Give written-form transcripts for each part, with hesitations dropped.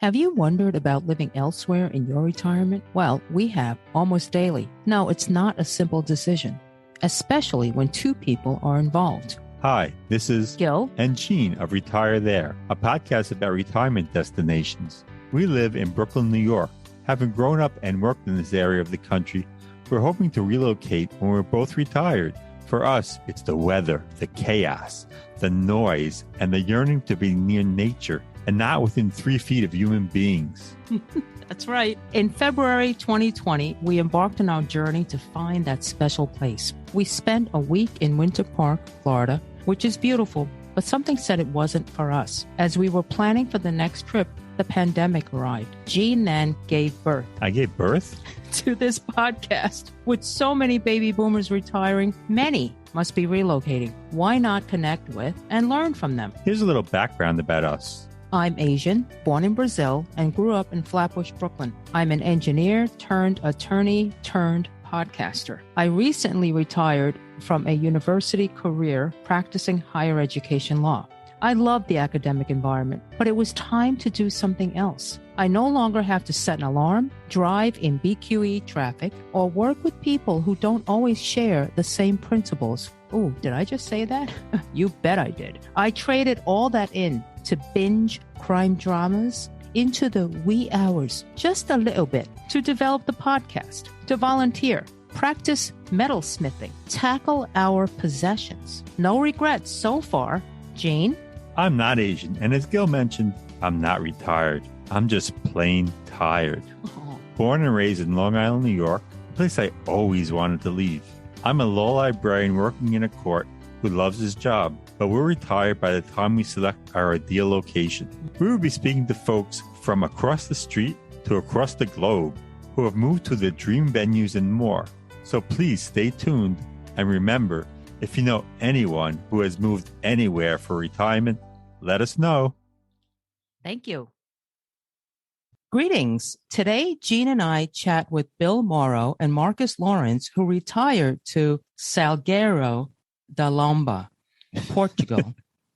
Have you wondered about living elsewhere in your retirement? Well, we have almost daily. No, it's not a simple decision, especially when two people are involved. Hi, this is Gil and Gene of Retire There, a podcast about retirement destinations. We live in Brooklyn, New York. Having grown up and worked in this area of the country, we're hoping to relocate when we're both retired. For us, it's the weather, the chaos, the noise, and the yearning to be near nature and not within 3 feet of human beings. That's right. In February 2020, we embarked on our journey to find that special place. We spent a week in Winter Park, Florida, which is beautiful, but something said it wasn't for us. As we were planning for the next trip, the pandemic arrived. Gene then gave birth. I gave birth? To this podcast. With so many baby boomers retiring, many must be relocating. Why not connect with and learn from them? Here's a little background about us. I'm Asian, born in Brazil, and grew up in Flatbush, Brooklyn. I'm an engineer turned attorney turned podcaster. I recently retired from a university career practicing higher education law. I loved the academic environment, but it was time to do something else. I no longer have to set an alarm, drive in BQE traffic, or work with people who don't always share the same principles. Ooh, did I just say that? You bet I did. I traded all that in to binge crime dramas into the wee hours, just a little bit, to develop the podcast, to volunteer, practice metalsmithing, tackle our possessions. No regrets so far. Gene? I'm not Asian, and as Gil mentioned, I'm not retired. I'm just plain tired. Oh. Born and raised in Long Island, New York, a place I always wanted to leave. I'm a law librarian working in a court who loves his job, but we're retired by the time we select our ideal location. We will be speaking to folks from across the street to across the globe who have moved to their dream venues and more. So please stay tuned and remember, if you know anyone who has moved anywhere for retirement, let us know. Thank you. Greetings. Today, Gene and I chat with Bill Mauro and Marcus Laurence, who retired to Salgueiro da Lomba, Portugal,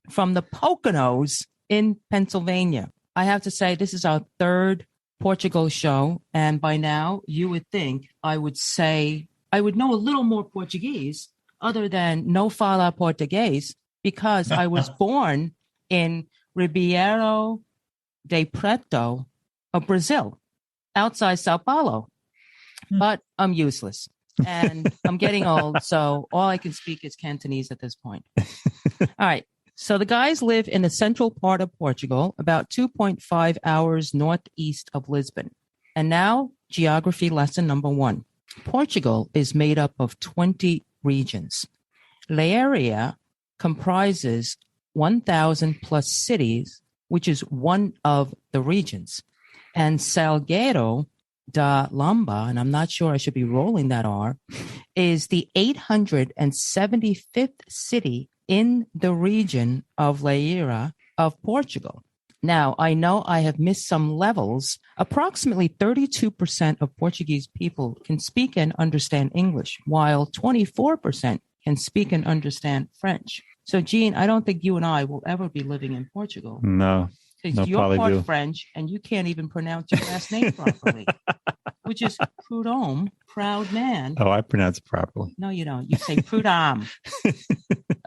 from the Poconos in Pennsylvania. I have to say, this is our third Portugal show, and by now, you would think I would know a little more Portuguese, other than no fala português, because I was born in Ribeirão de Preto of Brazil, outside Sao Paulo. But I'm useless and I'm getting old, so all I can speak is Cantonese at this point. All right. So the guys live in the central part of Portugal, about 2.5 hours northeast of Lisbon. And now, geography lesson number 1. Portugal is made up of 20 regions. The area comprises 1,000 plus cities, which is one of the regions. And Salgueiro da Lomba, and I'm not sure I should be rolling that R, is the 875th city in the region of Leiria of Portugal. Now, I know I have missed some levels. Approximately 32% of Portuguese people can speak and understand English, while 24% can speak and understand French. So, Gene, I don't think you and I will ever be living in Portugal. No. You're part French, and you can't even pronounce your last name properly, which is Prudhomme, proud man. Oh, I pronounce it properly. No, you don't. You say Prudhomme.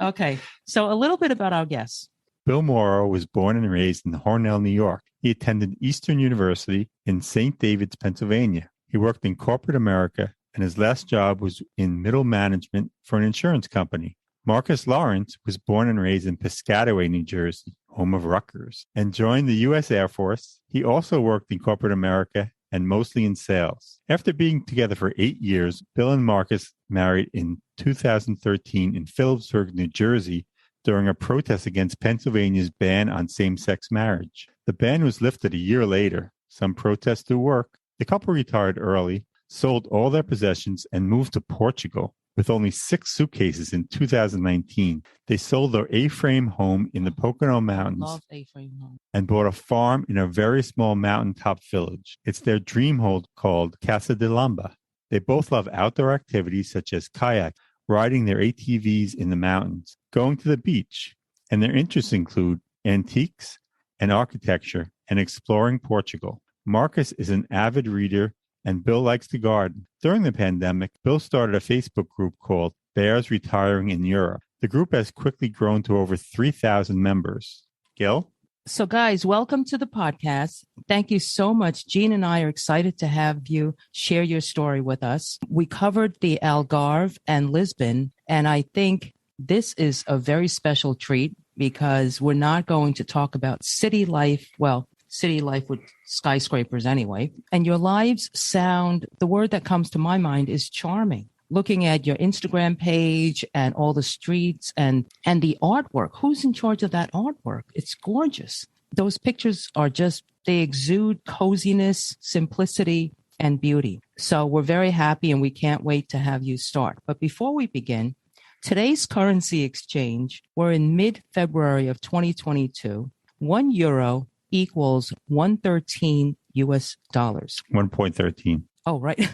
Okay, so a little bit about our guests. Bill Mauro was born and raised in Hornell, New York. He attended Eastern University in St. David's, Pennsylvania. He worked in corporate America, and his last job was in middle management for an insurance company. Marcus Laurence was born and raised in Piscataway, New Jersey, home of Rutgers, and joined the U.S. Air Force. He also worked in corporate America and mostly in sales. After being together for 8 years, Bill and Marcus married in 2013 in Phillipsburg, New Jersey, during a protest against Pennsylvania's ban on same-sex marriage. The ban was lifted a year later. Some protests do work. The couple retired early, sold all their possessions, and moved to Portugal. With only 6 suitcases in 2019, they sold their A-frame home in the Pocono Mountains. Love A-frame home. And bought a farm in a very small mountaintop village. It's their dream home called Casa de Lomba. They both love outdoor activities such as kayak, riding their ATVs in the mountains, going to the beach, and their interests include antiques and architecture, and exploring Portugal. Marcus is an avid reader and Bill likes to garden. During the pandemic, Bill started a Facebook group called Bears Retiring in Europe. The group has quickly grown to over 3,000 members. Gil? So, guys, welcome to the podcast. Thank you so much. Gene and I are excited to have you share your story with us. We covered the Algarve and Lisbon, and I think this is a very special treat because we're not going to talk about city life. Well, city life with skyscrapers anyway. And your lives sound, the word that comes to my mind is charming. Looking at your Instagram page and all the streets and the artwork. Who's in charge of that artwork? It's gorgeous. Those pictures are just, they exude coziness, simplicity, and beauty. So we're very happy and we can't wait to have you start. But before we begin, today's currency exchange, we're in mid-February of 2022. €1 equals 113 US dollars. 1.13. Oh, right.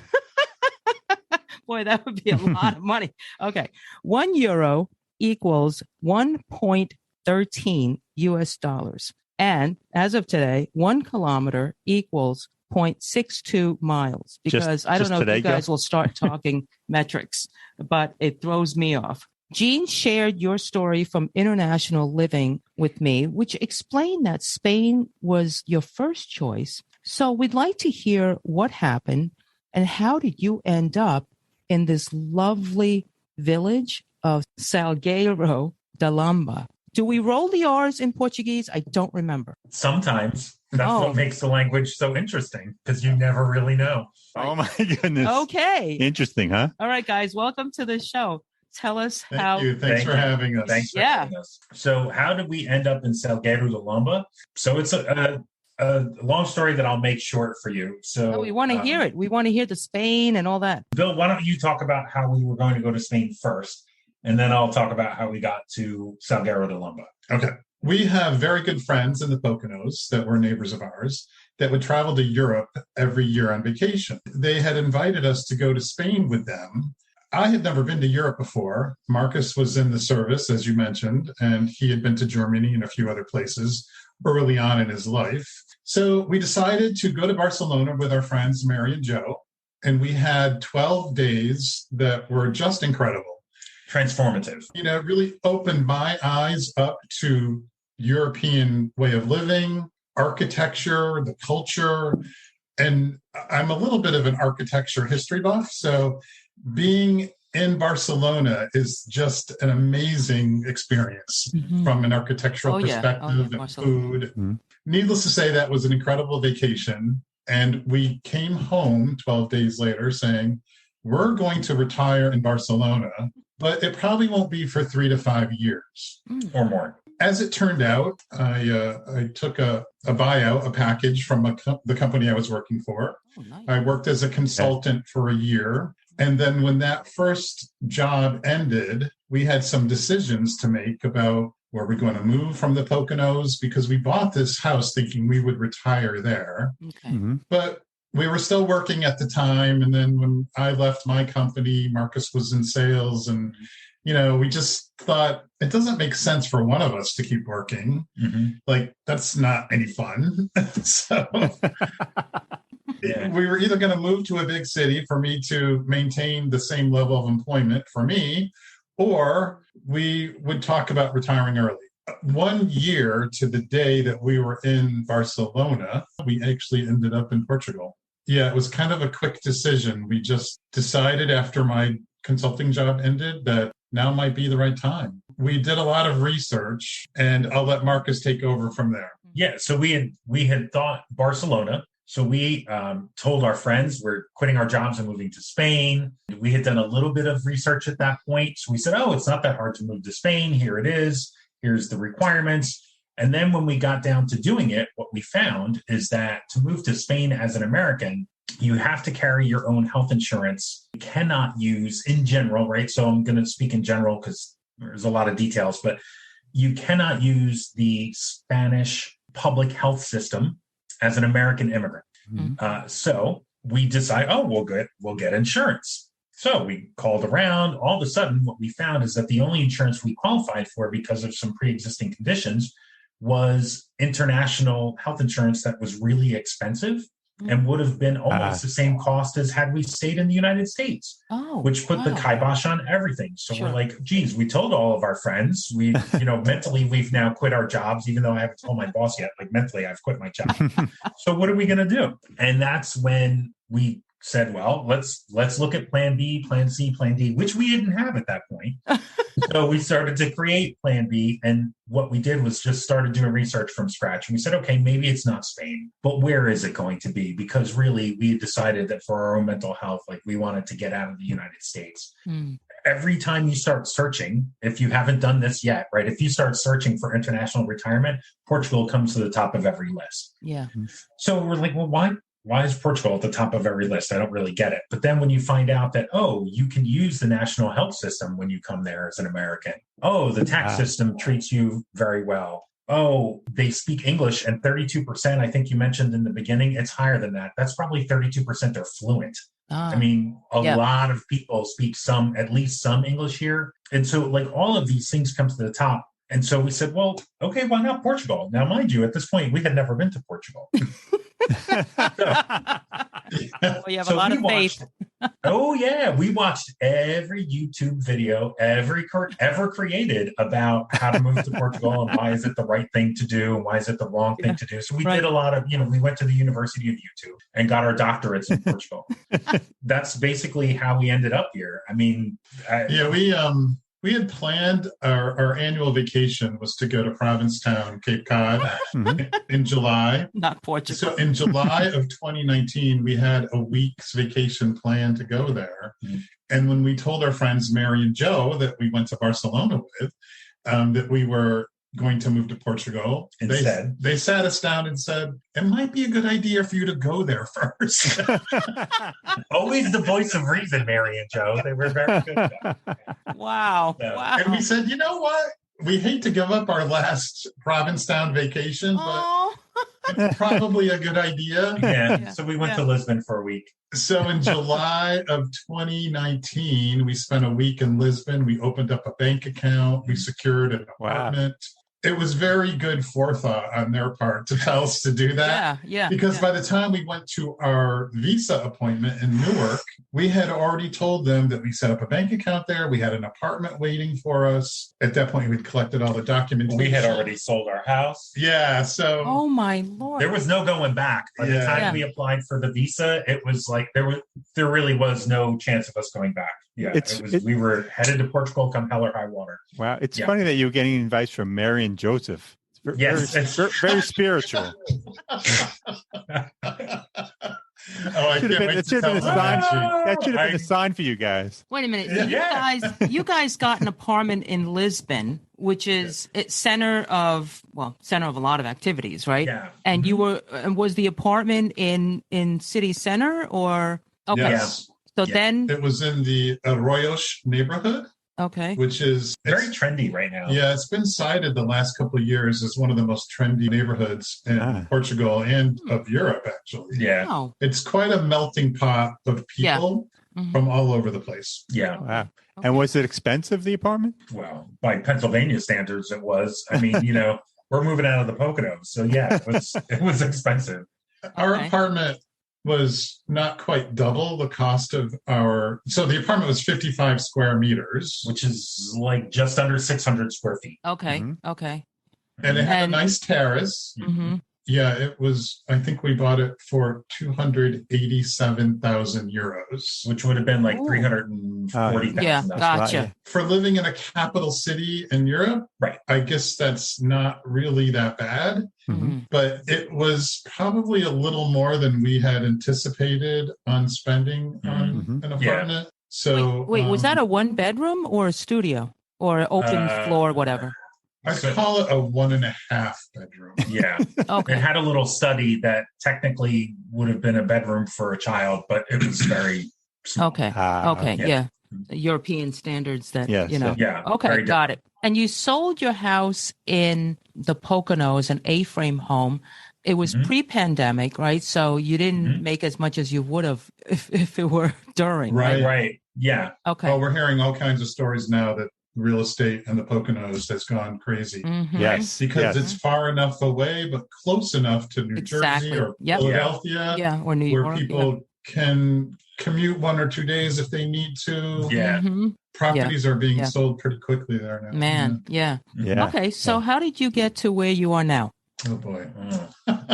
Boy, that would be a lot of money. Okay. €1 equals 1.13 US dollars. And as of today, 1 kilometer equals 0.62 miles. Because I don't know if you guys will start talking metrics, but it throws me off. Gene shared your story from international living with me, which explained that Spain was your first choice. So we'd like to hear what happened and how did you end up in this lovely village of Salgueiro da Lomba. Do we roll the R's in Portuguese? I don't remember. Sometimes. That's what makes the language so interesting, because you never really know. Oh, my goodness. Okay. Interesting, huh? All right, guys, welcome to the show. Tell us how. Thanks for having us. Thanks for having us. So how did we end up in Salgueiro da Lomba? So it's a long story that I'll make short for you. So we want to hear it. We want to hear the Spain and all that. Bill, why don't you talk about how we were going to go to Spain first, and then I'll talk about how we got to Salgueiro da Lomba. Okay. We have very good friends in the Poconos that were neighbors of ours that would travel to Europe every year on vacation. They had invited us to go to Spain with them. I had never been to Europe before. Marcus was in the service, as you mentioned, and he had been to Germany and a few other places early on in his life. So we decided to go to Barcelona with our friends, Mary and Joe, and we had 12 days that were just incredible. Transformative. You know, it really opened my eyes up to European way of living, architecture, the culture, and I'm a little bit of an architecture history buff, so being in Barcelona is just an amazing experience from an architectural perspective and food. Mm-hmm. Needless to say, that was an incredible vacation. And we came home 12 days later saying, we're going to retire in Barcelona, but it probably won't be for 3 to 5 years or more. As it turned out, I took a buyout, a package from the company I was working for. Oh, nice. I worked as a consultant for a year. And then when that first job ended, we had some decisions to make about were we going to move from the Poconos, because we bought this house thinking we would retire there. Okay. Mm-hmm. But we were still working at the time. And then when I left my company, Marcus was in sales. And, you know, we just thought it doesn't make sense for one of us to keep working. Mm-hmm. Like, that's not any fun. So we were either going to move to a big city for me to maintain the same level of employment for me, or we would talk about retiring early. 1 year to the day that we were in Barcelona, we actually ended up in Portugal. Yeah, it was kind of a quick decision. We just decided after my consulting job ended that now might be the right time. We did a lot of research, and I'll let Marcus take over from there. Yeah, so we had thought Barcelona. So we told our friends we're quitting our jobs and moving to Spain. We had done a little bit of research at that point. So we said, oh, it's not that hard to move to Spain. Here it is. Here's the requirements. And then when we got down to doing it, what we found is that to move to Spain as an American, you have to carry your own health insurance. You cannot use in general, right? So I'm going to speak in general because there's a lot of details, but you cannot use the Spanish public health system as an American immigrant. Mm-hmm. So we decide, we'll get insurance. So we called around. All of a sudden, what we found is that the only insurance we qualified for because of some pre-existing conditions was international health insurance that was really expensive and would have been almost the same cost as had we stayed in the United States, which put the kibosh on everything. So we're like, geez, we told all of our friends, we, mentally we've now quit our jobs, even though I haven't told my boss yet, like mentally I've quit my job. So what are we going to do? And that's when we said, well, let's look at plan B, plan C, plan D, which we didn't have at that point. So we started to create plan B. And what we did was just started doing research from scratch. And we said, okay, maybe it's not Spain, but where is it going to be? Because really we decided that for our own mental health, like we wanted to get out of the United States. Every time you start searching, if you haven't done this yet, right? If you start searching for international retirement, Portugal comes to the top of every list. Yeah. So we're like, well, why is Portugal at the top of every list? I don't really get it. But then when you find out that, you can use the national health system when you come there as an American. The tax system treats you very well. They speak English, and 32%, I think you mentioned in the beginning, it's higher than that. That's probably 32% are fluent. I mean, a lot of people speak at least some English here. And so like all of these things come to the top. And so we said, well, okay, why not Portugal? Now, mind you, at this point, we had never been to Portugal. You have a lot of faith. We watched every YouTube video ever created about how to move to Portugal and why is it the right thing to do and why is it the wrong thing to do. So we did a lot of, we went to the University of YouTube and got our doctorates in Portugal. That's basically how we ended up here. I mean, we had planned our annual vacation was to go to Provincetown, Cape Cod in July. Not Portugal. So in July of 2019, we had a week's vacation planned to go there. And when we told our friends, Mary and Joe, that we went to Barcelona with, that we were going to move to Portugal, they sat us down and said, it might be a good idea for you to go there first. Always the voice of reason, Mary and Joe. They were very good. Wow. And we said, you know what? We hate to give up our last Provincetown vacation, but it's probably a good idea. Yeah. So we went to Lisbon for a week. So in July of 2019, we spent a week in Lisbon. We opened up a bank account. We secured an apartment. It was very good forethought on their part to tell us to do that. Because by the time we went to our visa appointment in Newark, we had already told them that we set up a bank account there. We had an apartment waiting for us. At that point, we'd collected all the documentation. We had already sold our house. Yeah. So. Oh my Lord. There was no going back. By the time we applied for the visa, it was like there really was no chance of us going back. Yeah, we were headed to Portugal come hell or high water. Wow. It's funny that you're getting advice from Mary and Joseph. Very spiritual. That should have been a sign for you guys. Wait a minute. You guys got an apartment in Lisbon, which is center of a lot of activities, right? Yeah. And was the apartment in city center or? Okay. Yes. So then it was in the Arroios neighborhood. Okay. Which is very trendy right now. Yeah, it's been cited the last couple of years as one of the most trendy neighborhoods in Portugal and of Europe, actually. Yeah. Wow. It's quite a melting pot of people from all over the place. Yeah. Wow. Okay. And was it expensive, the apartment? Well, by Pennsylvania standards, it was. I mean, we're moving out of the Poconos. So yeah, it was expensive. Our apartment was not quite double the cost of so the apartment was 55 square meters, which is like just under 600 square feet. Okay. Okay. And it had a nice terrace. Yeah, it was, I think we bought it for 287,000 euros. Which would have been like 340,000. Yeah, gotcha. Right. For living in a capital city in Europe, right? I guess that's not really that bad. But it was probably a little more than we had anticipated on spending on an apartment. Yeah. So wait, was that a one bedroom or a studio or an open floor, whatever? I call it a 1.5 bedroom. Yeah. Okay. It had a little study that technically would have been a bedroom for a child, but it was very small. Okay. Yeah. European standards that, Yeah. Okay. Got it. And you sold your house in the Poconos, an A-frame home. It was pre-pandemic, right? So you didn't make as much as you would have if it were during. Right. Right. Yeah. Okay. Well, we're hearing all kinds of stories now that real estate in the Poconos has gone crazy. Mhm. Yes. Because it's far enough away, but close enough to New Jersey or Philadelphia, or New where York, people can commute 1 or 2 days if they need to. Yeah. Mhm. Properties are being sold pretty quickly there now. Man, yeah. Yeah. Okay, so how did you get to where you are now? Oh boy.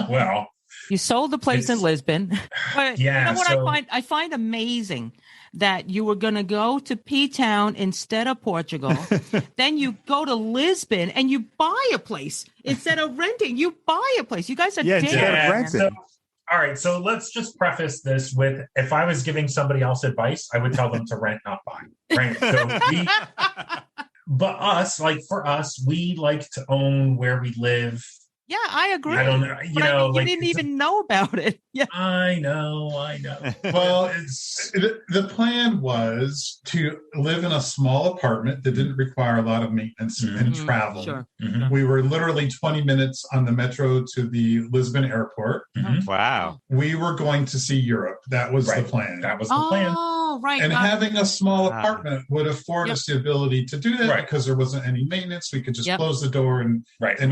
Well, you sold the place in Lisbon. But yeah, you know what I find amazing that you were going to go to P-Town instead of Portugal. Then you go to Lisbon and you buy a place instead of renting. You buy a place. You guys are instead of renting. So, all right, so let's just preface this with, if I was giving somebody else advice, I would tell them to rent, not buy. Right? So but us, like for us, we like to own where we live. Yeah, I agree. I don't know. You didn't even know about it. Yeah, I know. Well, the plan was to live in a small apartment that didn't require a lot of maintenance and travel. Sure. Mm-hmm. We were literally 20 minutes on the metro to the Lisbon airport. Mm-hmm. Wow. We were going to see Europe. That was the plan. That was the plan. Oh, right. And having a small apartment would afford us the ability to do that because there wasn't any maintenance. We could just close the door and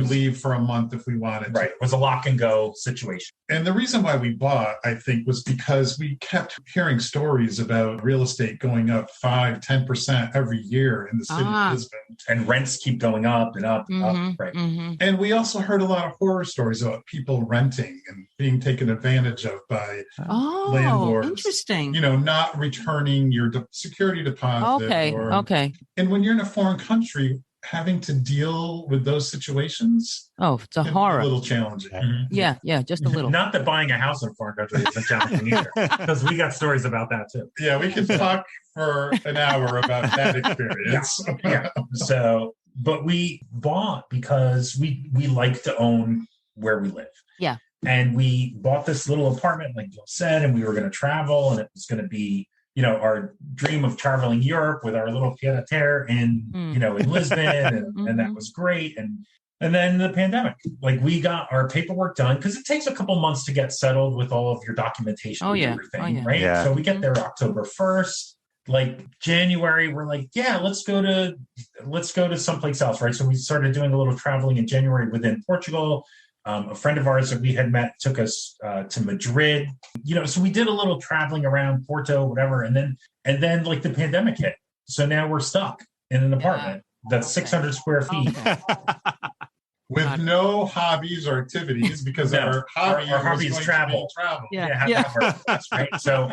leave for a month if we wanted to. Right. It was a lock and go situation. And the reason why we bought, I think, was because we kept hearing stories about real estate going up 5-10% every year in the city of Lisbon. And rents keep going up and up and up. Right. Mm-hmm. And we also heard a lot of horror stories about people renting and being taken advantage of by landlords. Interesting. Not returning your security deposit. Okay. And when you're in a foreign country, having to deal with those situations, it's a horror. A little challenging. Mm-hmm. Yeah, just a little. Not that buying a house in a foreign country isn't challenging either, because we got stories about that too. Yeah, we could talk for an hour about that experience. Yeah. So, but we bought because we like to own where we live. Yeah. And we bought this little apartment, like Gil said, and we were going to travel, and it was going to be, our dream of traveling Europe with our little pied-à-terre in Lisbon, and that was great. And then the pandemic, we got our paperwork done because it takes a couple months to get settled with all of your documentation and everything, right? Yeah. So we get there October 1st. January, we're let's go to someplace else, right? So we started doing a little traveling in January within Portugal. A friend of ours that we had met took us to Madrid, so we did a little traveling around Porto, whatever. And then the pandemic hit. So now we're stuck in an apartment that's 600 square feet. With no hobbies or activities because our hobby is travel. Right? So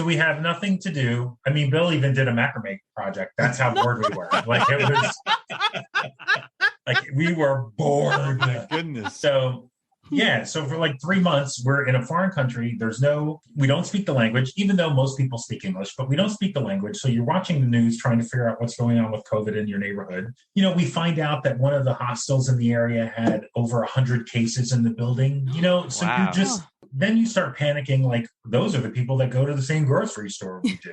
we have nothing to do. I mean, Bill even did a macrame project. That's how bored we were. It was we were bored. Oh my goodness. So for 3 months, we're in a foreign country. We don't speak the language, even though most people speak English, but we don't speak the language. So you're watching the news, trying to figure out what's going on with COVID in your neighborhood. We find out that one of the hostels in the area had over 100 cases in the building, so then you start panicking, those are the people that go to the same grocery store we do.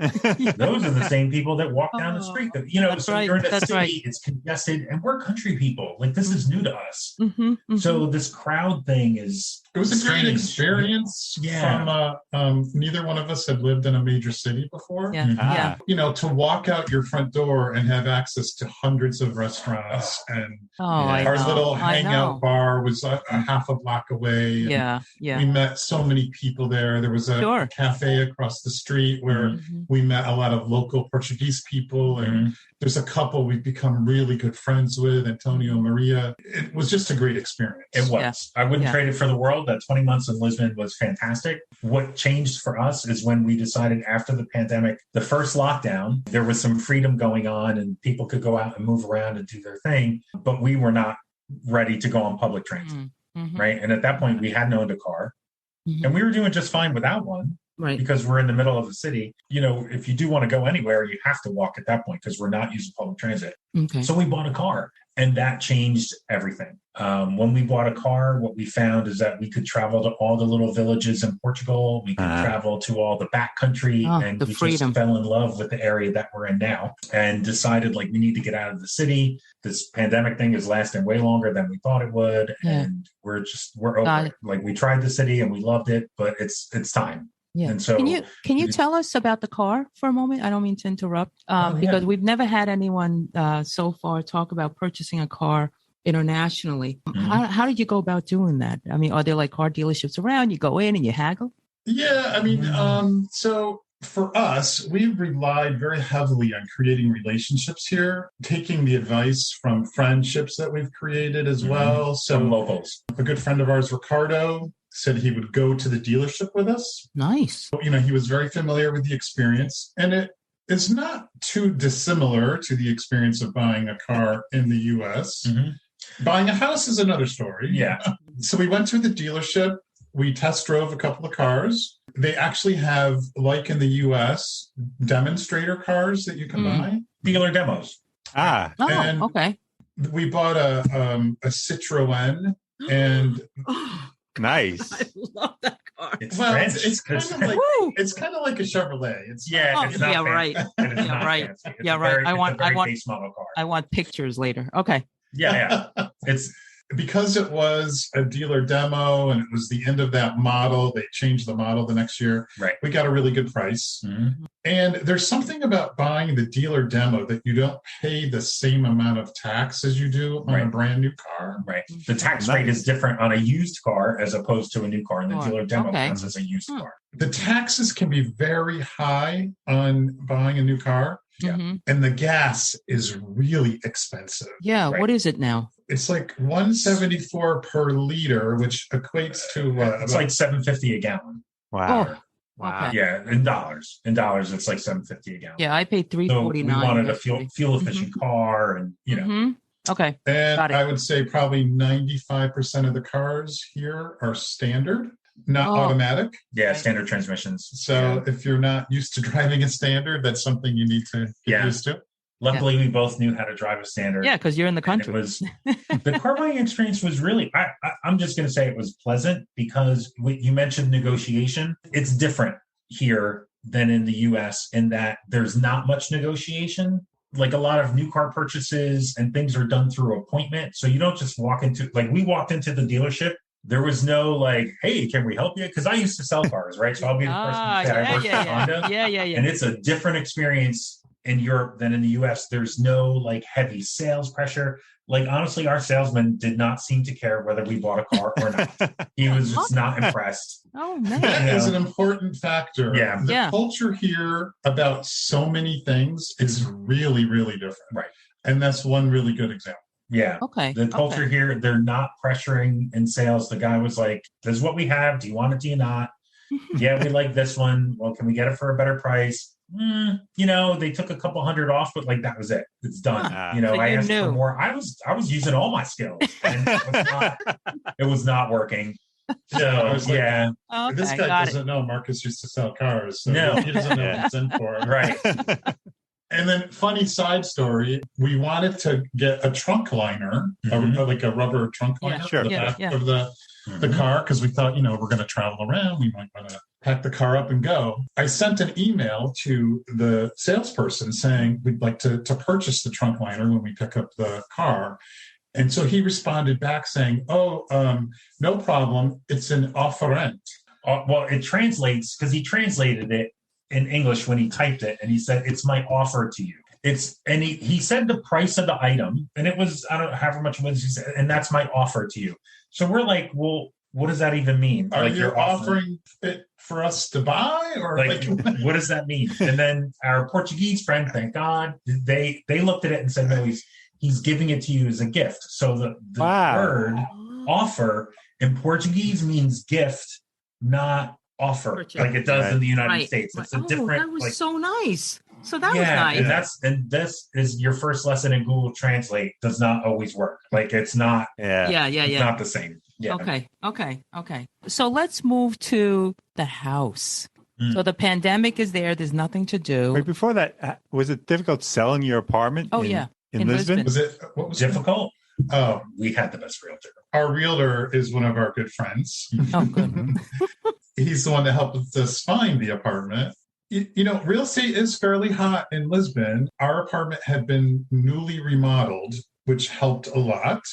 Those are the same people that walk down the street. You're in a city, it's congested, and we're country people. This is new to us. Mm-hmm. So this crowd thing is... It was a great experience. From neither one of us had lived in a major city before. To walk out your front door and have access to hundreds of restaurants, and our little hangout bar was a half a block away. We met so many people there. There was a cafe across the street where we met a lot of local Portuguese people, and there's a couple we've become really good friends with, Antonio and Maria. It was just a great experience. It was. I wouldn't trade it for the world. That 20 months in Lisbon was fantastic. What changed for us is when we decided after the pandemic, the first lockdown, there was some freedom going on and people could go out and move around and do their thing, but we were not ready to go on public transit, right? And at that point, we hadn't owned a car. And we were doing just fine without one, right? Because we're in the middle of the city. If you do want to go anywhere, you have to walk at that point because we're not using public transit. Okay. So we bought a car, and that changed everything. When we bought a car, what we found is that we could travel to all the little villages in Portugal. We could travel to all the backcountry, and we just fell in love with the area that we're in now and decided we need to get out of the city. This pandemic thing is lasting way longer than we thought it would. And we're over it. We tried the city and we loved it, but it's time. Yeah. And so can you tell us about the car for a moment? I don't mean to interrupt, because we've never had anyone so far talk about purchasing a car internationally. How did you go about doing that? I mean, are there like car dealerships around? You go in and you haggle? Yeah, I mean, so for us, we relied very heavily on creating relationships here, taking the advice from friendships that we've created as well. So from locals. A good friend of ours, Ricardo, said he would go to the dealership with us. Nice. You know, he was very familiar with the experience, and it is not too dissimilar to the experience of buying a car in the US. Buying a house is another story. Yeah. So we went to the dealership. We test drove a couple of cars. They actually have, like in the US, demonstrator cars that you can buy. Dealer demos. Oh, okay. We bought a Citroen, and I nice. love that car. It's it's kind of like a Chevrolet. It's it's not right. Right. I want base model car. I want pictures later. Okay. Yeah. It's because it was a dealer demo and it was the end of that model. They changed the model the next year. Right. We got a really good price. And there's something about buying the dealer demo that you don't pay the same amount of tax as you do on a brand new car. Right. The tax rate is different on a used car as opposed to a new car, and the dealer demo counts as a used car. The taxes can be very high on buying a new car. Yeah. And the gas is really expensive. Yeah. What is it now? It's like $1.74 per liter, which equates to it's like $7.50 a gallon. Wow. Oh, wow. Okay. Yeah, in dollars. In dollars, it's like $7.50 a gallon. Yeah, I paid $3.49. So we wanted a fuel efficient car, and you know. Okay. And I would say probably 95% of the cars here are standard, not automatic. Yeah, standard transmissions. So if you're not used to driving a standard, that's something you need to get used to. Luckily, we both knew how to drive a standard. Yeah, because you're in the country. It was the car buying experience was really. I'm just going to say it was pleasant because you mentioned negotiation. It's different here than in the U.S. in that there's not much negotiation. Like a lot of new car purchases and things are done through appointment, so you don't just walk into we walked into the dealership. There was no like, hey, can we help you? Because I used to sell cars, right? So I'll be the person to say I work for Honda. Yeah. And it's a different experience in Europe than in the US. There's no like heavy sales pressure. Like honestly, our salesman did not seem to care whether we bought a car or not. He was just not impressed. Oh man. That is an important factor. Yeah. The culture here about so many things is really, really different. Right. And that's one really good example. Yeah. Okay. The culture here, they're not pressuring in sales. The guy was like, this is what we have. Do you want it? Do you not? Yeah, we like this one. Well, can we get it for a better price? You know, they took a couple hundred off, but like that was it. It's done. You know, so I asked for more. I was using all my skills, and it was not working. So Okay, this guy doesn't know Marcus used to sell cars, so he doesn't know what it's in for. Right. And then, funny side story: we wanted to get a trunk liner, like a rubber trunk liner for the back of the car, because we thought, we're going to travel around. We might want to pack the car up and go. I sent an email to the salesperson saying we'd like to purchase the trunk liner when we pick up the car. And so he responded back saying, no problem. It's an offerent. Well, it translates because he translated it in English when he typed it, and he said, it's my offer to you. He said the price of the item, and it was, I don't know however much it was, he said, and that's my offer to you. So we're like, well, what does that even mean? Are you offering it for us to buy, or what does that mean? And then our Portuguese friend, thank God, they looked at it and said, no, he's giving it to you as a gift. So the word offer in Portuguese means gift, not offer, like it does in the United States. It's a different. That was so nice. So that was nice. And this is your first lesson in Google Translate. Does not always work. Like it's not. It's not the same. Yeah. Okay. So let's move to the house. So the pandemic is there. There's nothing to do. Wait, before that, was it difficult selling your apartment? In Lisbon? What was difficult? Oh, we had the best realtor. Our realtor is one of our good friends. Oh, good. He's the one that helped us find the apartment. Real estate is fairly hot in Lisbon. Our apartment had been newly remodeled, which helped a lot.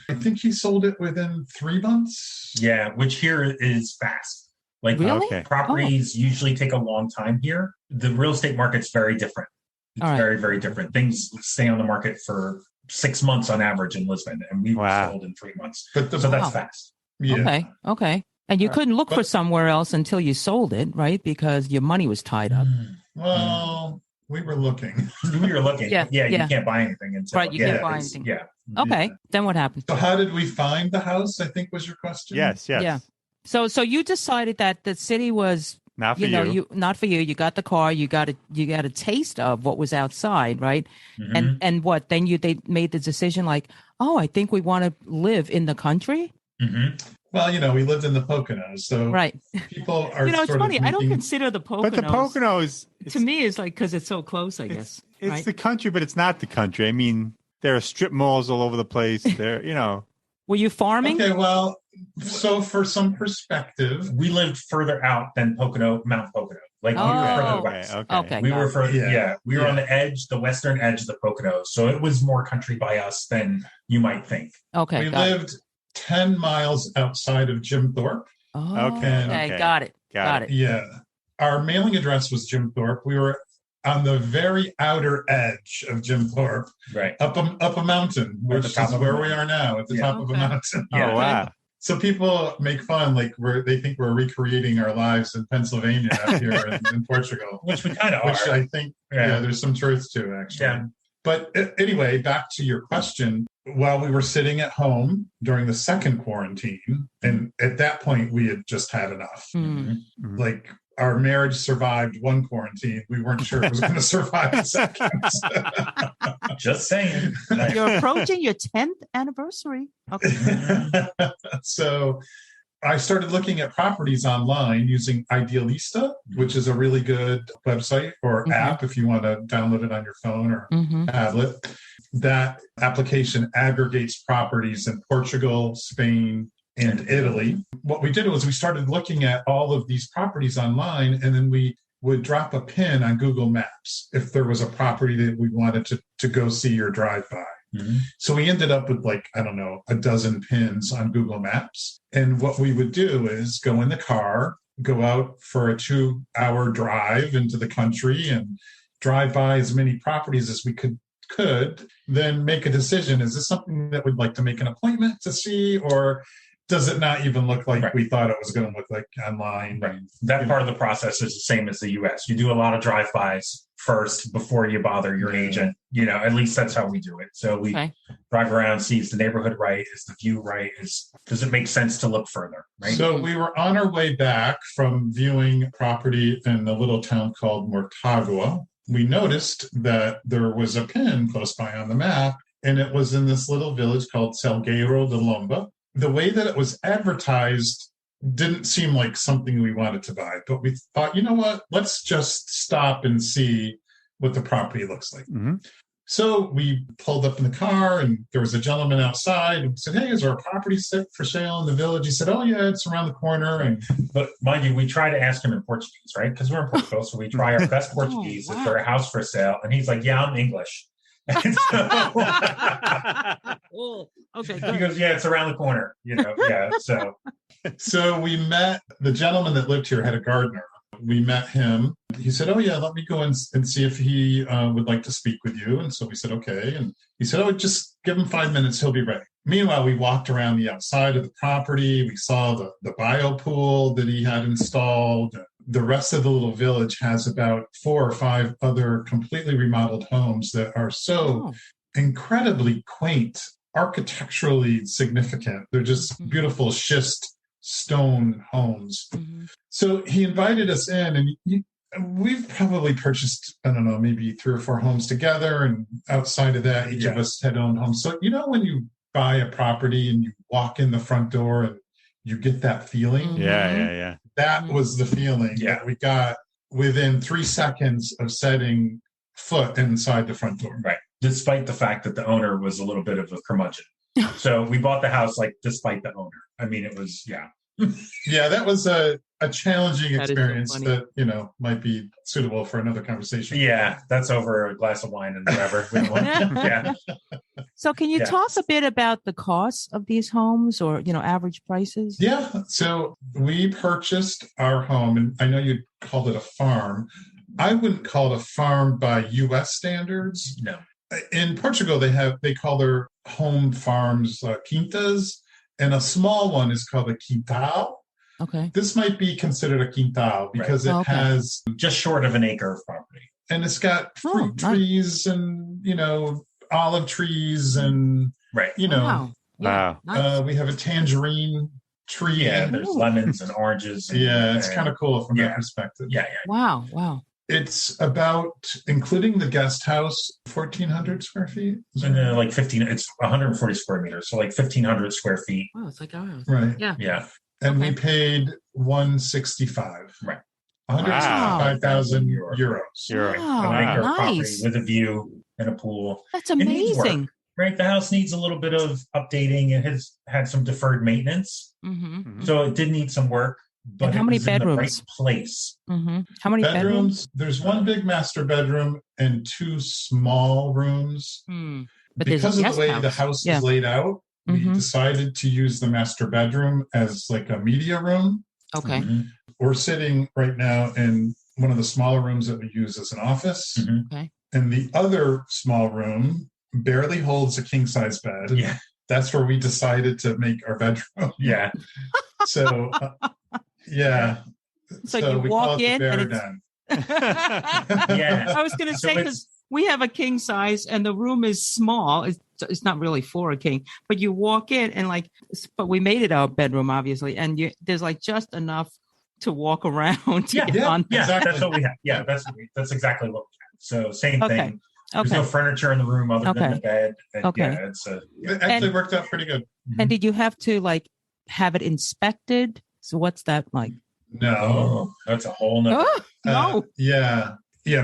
I think he sold it within 3 months. Yeah, which here is fast. Like, Really? Okay. properties usually take a long time here. The real estate market's very different. It's All right. very, very different. Things stay on the market for 6 months on average in Lisbon, and we were sold in 3 months. But So that's fast. Yeah. Okay. And you couldn't look for somewhere else until you sold it, right? Because your money was tied up. Well, we were looking. We were looking. Yeah, You yeah. can't buy anything until Right, you can't buy anything. Yeah. Okay. Then what happened? So how did we find the house, I think was your question? Yes. Yeah. So you decided that the city was, Not for you not for you. You got the car. You got a taste of what was outside, right? Mhm. And what then they made the decision like, oh, I think we want to live in the country. Mhm. Well, we lived in the Poconos, so Right. people are It's sort funny. of I don't making- consider the Poconos. But the Poconos, to me is like because it's so close. I guess it's right? the country, but it's not the country. I mean, there are strip malls all over the place. There, Were you farming? Okay, well, so for some perspective, We lived further out than Mount Pocono. Like, we were further west. Okay. We were further, Yeah. we were on the edge, the western edge of the Poconos. So it was more country by us than you might think. Okay. we got it. lived 10 miles outside of Jim Thorpe. Oh, Okay, okay. okay. Got it. Got it. Yeah. Our mailing address was Jim Thorpe. We were on the very outer edge of Jim Thorpe, Right. up a mountain, At the which top is of a where mountain. we are now, at the Yeah. top of a Okay. mountain. Yeah. Oh, wow. So people make fun, like they think we're recreating our lives in Pennsylvania up here in Portugal, Which we kind of which are. I think, yeah, there's some truth to actually. Yeah. But anyway, back to your question. While we were sitting at home during the second quarantine, and at that point we had just had enough. Hmm. Mhm. Like our marriage survived one quarantine. We weren't sure it was going to survive the second. Just saying. You're approaching your 10th anniversary. Okay. So I started looking at properties online using Idealista, which is a really good website or Mhm. app if you want to download it on your phone or Mm-hmm. tablet. That application aggregates properties in Portugal, Spain, and Italy. What we did was we started looking at all of these properties online, and then we would drop a pin on Google Maps if there was a property that we wanted to go see or drive by. Mhm. So we ended up with a dozen pins on Google Maps. And what we would do is go in the car, go out for a 2-hour drive into the country and drive by as many properties as we could, then make a decision. Is this something that we'd like to make an appointment to see, or does it not even look like we thought it was going to look like online? Right. That part of the process is the same as the US. You do a lot of drive-bys first before you bother your agent. At least that's how we do it. So we drive around, see is the neighborhood right, is the view right, does it make sense to look further, right? So we were on our way back from viewing property in a little town called Mortágua. We noticed that there was a pin close by on the map, and it was in this little village called Salgueiro da Lomba. The way that it was advertised didn't seem like something we wanted to buy, but we thought, you know what, let's just stop and see what the property looks like. Mm-hmm. So we pulled up in the car, and there was a gentleman outside and said, hey, is there a property for sale in the village? He said, oh yeah, it's around the corner. But mind you, we try to ask him in Portuguese, right? Because we're in Portugal, so we try our best Portuguese. Is there a house for sale? And he's like, yeah, I'm English. And so, Oh, okay. he Good. goes, yeah, it's around the corner. So we met the gentleman that lived here, had a gardener. We met him. He said, oh yeah, let me go and see if he would like to speak with you. And so we said, okay. And he said, oh, just give him 5 minutes. He'll be ready. Meanwhile, we walked around the outside of the property. We saw the bio pool that he had installed. The rest of the little village has about 4 or 5 other completely remodeled homes that are so incredibly quaint, architecturally significant. They're just beautiful schist stone homes. Mm-hmm. So he invited us in, and we've probably purchased, I don't know, maybe 3 or 4 homes together. And outside of that, each of us had owned homes. So, when you buy a property and you walk in the front door and you get that feeling. Yeah. That was the feeling that we got within 3 seconds of setting foot inside the front door. Right. Despite the fact that the owner was a little bit of a curmudgeon. So we bought the house, despite the owner. I mean, it was, Yeah, that was a challenging That is so experience funny. that, might be suitable for another conversation. Yeah, that's over a glass of wine and whatever. We don't want- yeah. So can you Yeah. talk a bit about the costs of these homes or, average prices? Yeah. So we purchased our home, and I know you called it a farm. I wouldn't call it a farm by U.S. standards. No. In Portugal, they call their home farms quintas, and a small one is called a quintal. Okay. This might be considered a quintal because it has just short of an acre of property. And it's got fruit trees and, olive trees and, Wow. Wow. we have a tangerine tree. Yeah, there's lemons and oranges. And, it's kind of cool from that perspective. Yeah. Wow. It's about, including the guest house, 1,400 square feet. And like 15, it's 140 square meters. So like 1,500 square feet. Wow, it's like ours. Right. Yeah. And we paid 165. Right. 165,000 euros. Wow, An acre of property nice. with a view and a pool. That's It needs work, amazing. right? The house needs a little bit of updating. It has had some deferred maintenance. Mm-hmm. So it did need some work. But And how many it was in the right bedrooms? place. Mm-hmm. How many bedrooms? There's one big master bedroom and two small rooms. But because of there's the a way guest the house. house is laid out, we Mhm. decided to use the master bedroom as like a media room. Okay. Mm-hmm. We're sitting right now in one of the smaller rooms that we use as an office. Mhm. Okay. And the other small room barely holds a king size bed. Yeah. That's where we decided to make our bedroom. Yeah. So, yeah. So you we walk call it the in bear and it's- den. Yeah. I was going to So say, because we have a king size and the room is small. It's not really for a king, but you walk in and but we made it our bedroom, obviously. And there's like just enough to walk around. To get on. Exactly. That's what we have. Yeah, that's exactly what we have. So same thing. There's Okay. no furniture in the room other than the bed. And Okay. Yeah, it's It actually worked out pretty good. And did you have to have it inspected? So what's that like? No. That's a whole nother. Oh, no. Yeah.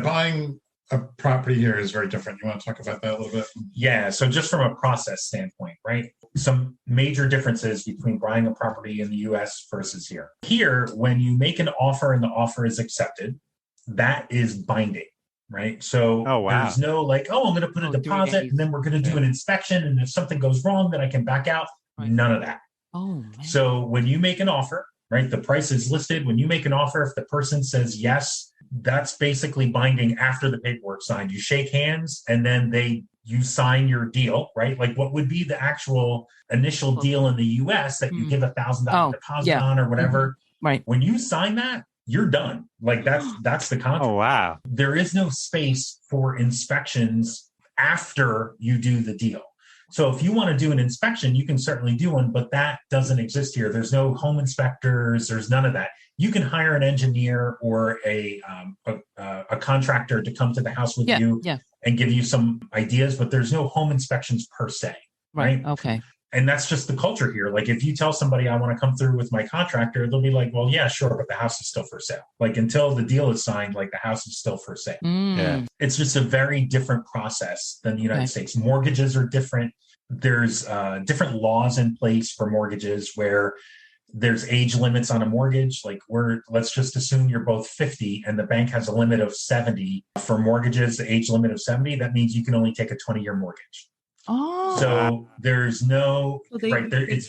Buying a property here is very different. You want to talk about that a little bit? Yeah. So just from a process standpoint, right? Some major differences between buying a property in the US versus here. Here, when you make an offer and the offer is accepted, that is binding, right? So there's no I'm going to put a deposit and then we're going to do an inspection. And if something goes wrong, then I can back out. Right. None of that. Oh, man. So when you make an offer, right, the price is listed. When you make an offer, if the person says yes, that's basically binding after the paperwork's signed. You shake hands and then you sign your deal, right? Like what would be the actual initial deal in the US that you give $1,000 deposit on or whatever. Mm-hmm. Right. When you sign that, you're done. Like that's the contract. Oh, wow. There is no space for inspections after you do the deal. So if you want to do an inspection, you can certainly do one, but that doesn't exist here. There's no home inspectors. There's none of that. You can hire an engineer or a contractor to come to the house with you and give you some ideas, but there's no home inspections per se. Right. Okay. And that's just the culture here. Like if you tell somebody I want to come through with my contractor, they'll be like, well, yeah, sure. But the house is still for sale. Like until the deal is signed, like the house is still for sale. Yeah. It's just a very different process than the United States. Mortgages are different. There's different laws in place for mortgages where there's age limits on a mortgage. Like let's just assume you're both 50 and the bank has a limit of 70 for mortgages, the age limit of 70. That means you can only take a 20-year mortgage. Oh, so there's no it's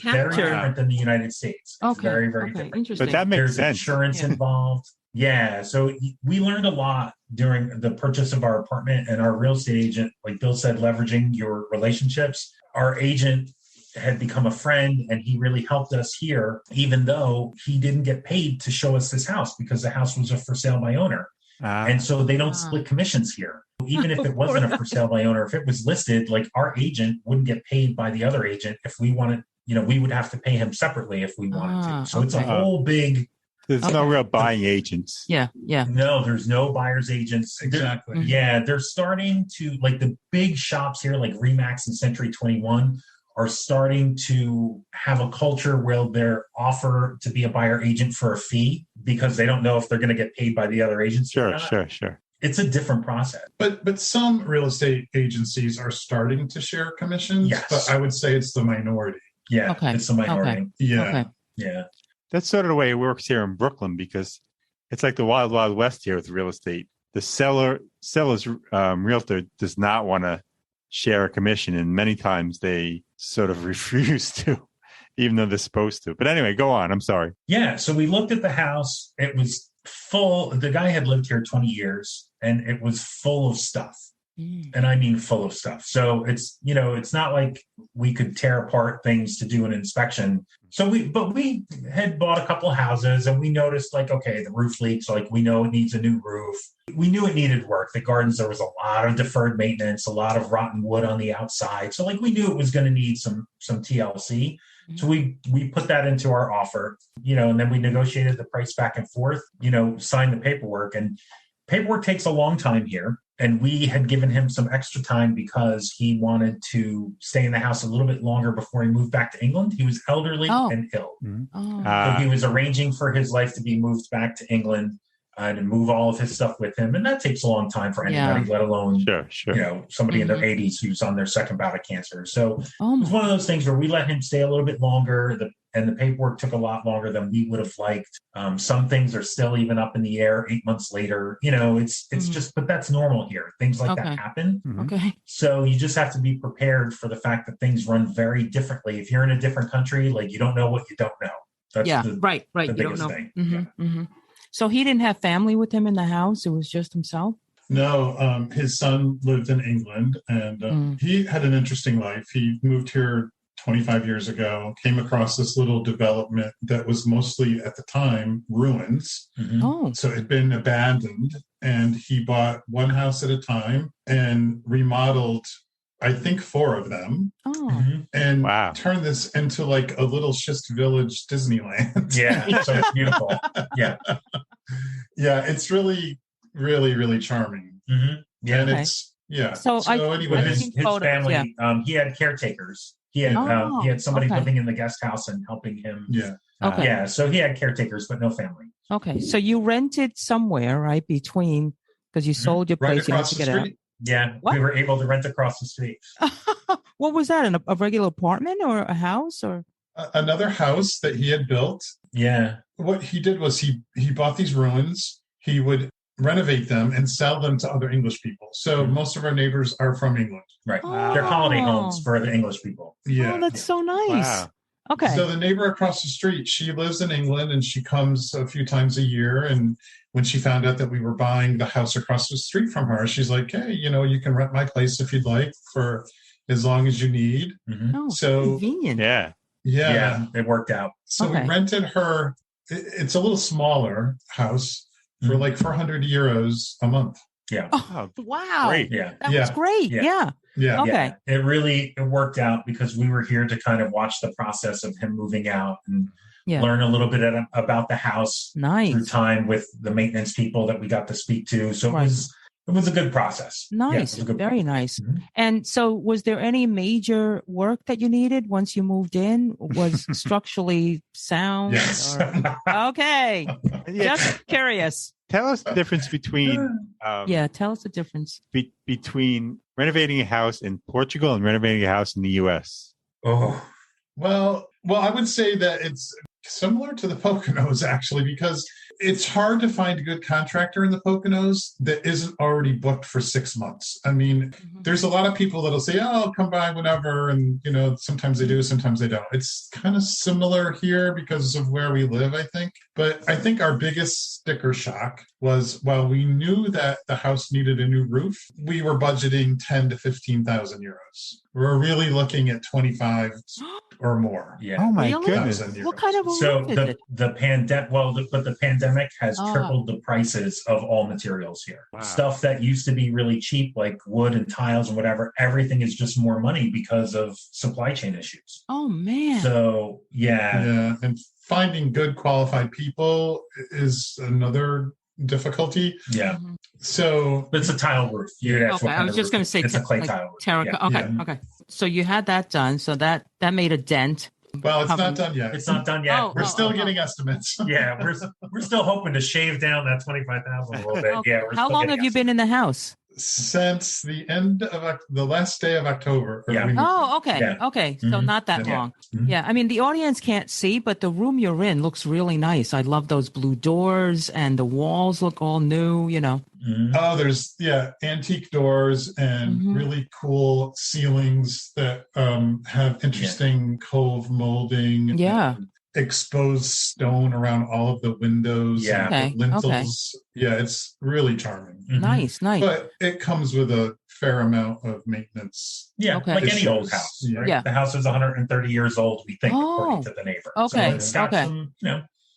very different than the United States. It's very, very different. Interesting. But that makes there's sense. Insurance involved. Yeah. So we learned a lot during the purchase of our apartment, and our real estate agent, like Bill said, leveraging your relationships. Our agent had become a friend and he really helped us here, even though he didn't get paid to show us this house because the house was a for sale by owner. And so they don't split commissions here. Even if it wasn't a for sale by owner, if it was listed, like our agent wouldn't get paid by the other agent. If we wanted, we would have to pay him separately if we wanted to. So it's a whole big... There's no real buying agents. Yeah. No, there's no buyer's agents. Exactly. They're starting to, like the big shops here, like Remax and Century 21, are starting to have a culture where they're offer to be a buyer agent for a fee because they don't know if they're going to get paid by the other agents. Sure. It's a different process. But some real estate agencies are starting to share commissions. Yes. But I would say it's the minority. Yeah. Okay. It's the minority. Yeah. Yeah. That's sort of the way it works here in Brooklyn, because it's like the wild, wild west here with real estate. The seller's realtor does not want to share a commission, and many times they sort of refuse to, even though they're supposed to. But anyway, go on. I'm sorry. Yeah. So we looked at the house. It was full. The guy had lived here 20 years, and it was full of stuff. And I mean full of stuff. So it's not like we could tear apart things to do an inspection. So we had bought a couple houses, and we noticed, like, okay, the roof leaks. Like, we know it needs a new roof. We knew it needed work. The gardens, there was a lot of deferred maintenance, a lot of rotten wood on the outside. So, like, we knew it was going to need some TLC. So we put that into our offer, and then we negotiated the price back and forth, signed the paperwork. And paperwork takes a long time here. And we had given him some extra time because he wanted to stay in the house a little bit longer before he moved back to England. He was elderly and ill. So he was arranging for his life to be moved back to England and move all of his stuff with him. And that takes a long time for anybody, let alone somebody in their 80s who's on their second bout of cancer. So it was one of those things where we let him stay a little bit longer. And the paperwork took a lot longer than we would have liked. Some things are still even up in the air 8 months later. It's just, but that's normal here. Things like that happen. Okay. So you just have to be prepared for the fact that things run very differently. If you're in a different country, like, you don't know what you don't know. That's right. The you biggest don't know. thing. So he didn't have family with him in the house. It was just himself. No, his son lived in England, and he had an interesting life. He moved here 25 years ago, came across this little development that was mostly, at the time, ruins. So it had been abandoned, and he bought one house at a time and remodeled, I think, 4 of them, and turned this into like a little schist village Disneyland. Yeah, so it's beautiful. Yeah. Yeah, it's really, really, really charming. Yeah. And it's, So anyway, his family, he had caretakers. He had somebody living in the guest house and helping him. Yeah. So he had caretakers, but no family. Okay. So you rented somewhere, right? Because you sold your place. You had to get out. Yeah. What? We were able to rent across the street. What was that? A regular apartment or a house or? Another house that he had built. Yeah. What he did was he bought these ruins. He would renovate them and sell them to other English people. So most of our neighbors are from England. Right. They're holiday homes for the English people. Yeah. Oh, that's so nice. Wow. Okay. So the neighbor across the street, she lives in England, and she comes a few times a year. And when she found out that we were buying the house across the street from her, she's like, hey, you can rent my place if you'd like for as long as you need. Oh, so convenient. Yeah. It worked out. So we rented her. It's a little smaller house for like 400 euros a month. Yeah. Oh, wow. Great. Yeah. That was great. Yeah. Okay. It worked out because we were here to kind of watch the process of him moving out and learn a little bit about the house through time with the maintenance people that we got to speak to. So it was a good process. Nice. Very nice. And so was there any major work that you needed once you moved in? Was structurally sound? Yes. Okay. Just curious. Tell us the difference between... tell us the difference. Between renovating a house in Portugal and renovating a house in the U.S. Oh. Well, I would say that it's similar to the Poconos, actually, because it's hard to find a good contractor in the Poconos that isn't already booked for 6 months. I mean, there's a lot of people that'll say, oh, I'll come by whenever. And, sometimes they do, sometimes they don't. It's kind of similar here because of where we live, I think. But I think our biggest sticker shock was, while we knew that the house needed a new roof, we were budgeting 10 to 15,000 euros. We're really looking at 25 or more. Yeah. Oh my goodness. What kind of a roof is it? The pandemic has tripled the prices of all materials here. Wow. Stuff that used to be really cheap, like wood and tiles and whatever, everything is just more money because of supply chain issues. Oh man. So yeah. And finding good qualified people is another difficulty. Yeah. So but it's a tile roof. I was just going to say it's a clay tile roof. Okay. So you had that done. So that made a dent. Well, it's not done yet. It's not done yet. We're still getting estimates. Yeah, we're still hoping to shave down that 25,000 a little bit. Yeah. How long have you been in the house? Since the end of the last day of October. Oh, okay. Yeah. Okay. So not that long. Mm-hmm. Yeah. I mean, the audience can't see, but the room you're in looks really nice. I love those blue doors and the walls look all new, Mm-hmm. Oh, there's antique doors and really cool ceilings that have interesting cove molding. Yeah. Exposed stone around all of the windows. Yeah. And the lintels. Yeah, it's really charming. Mm-hmm. Nice. But it comes with a fair amount of maintenance. Yeah, like any old house. Right? Yeah. The house is 130 years old, we think, according to the neighbor. Okay. So it's got some,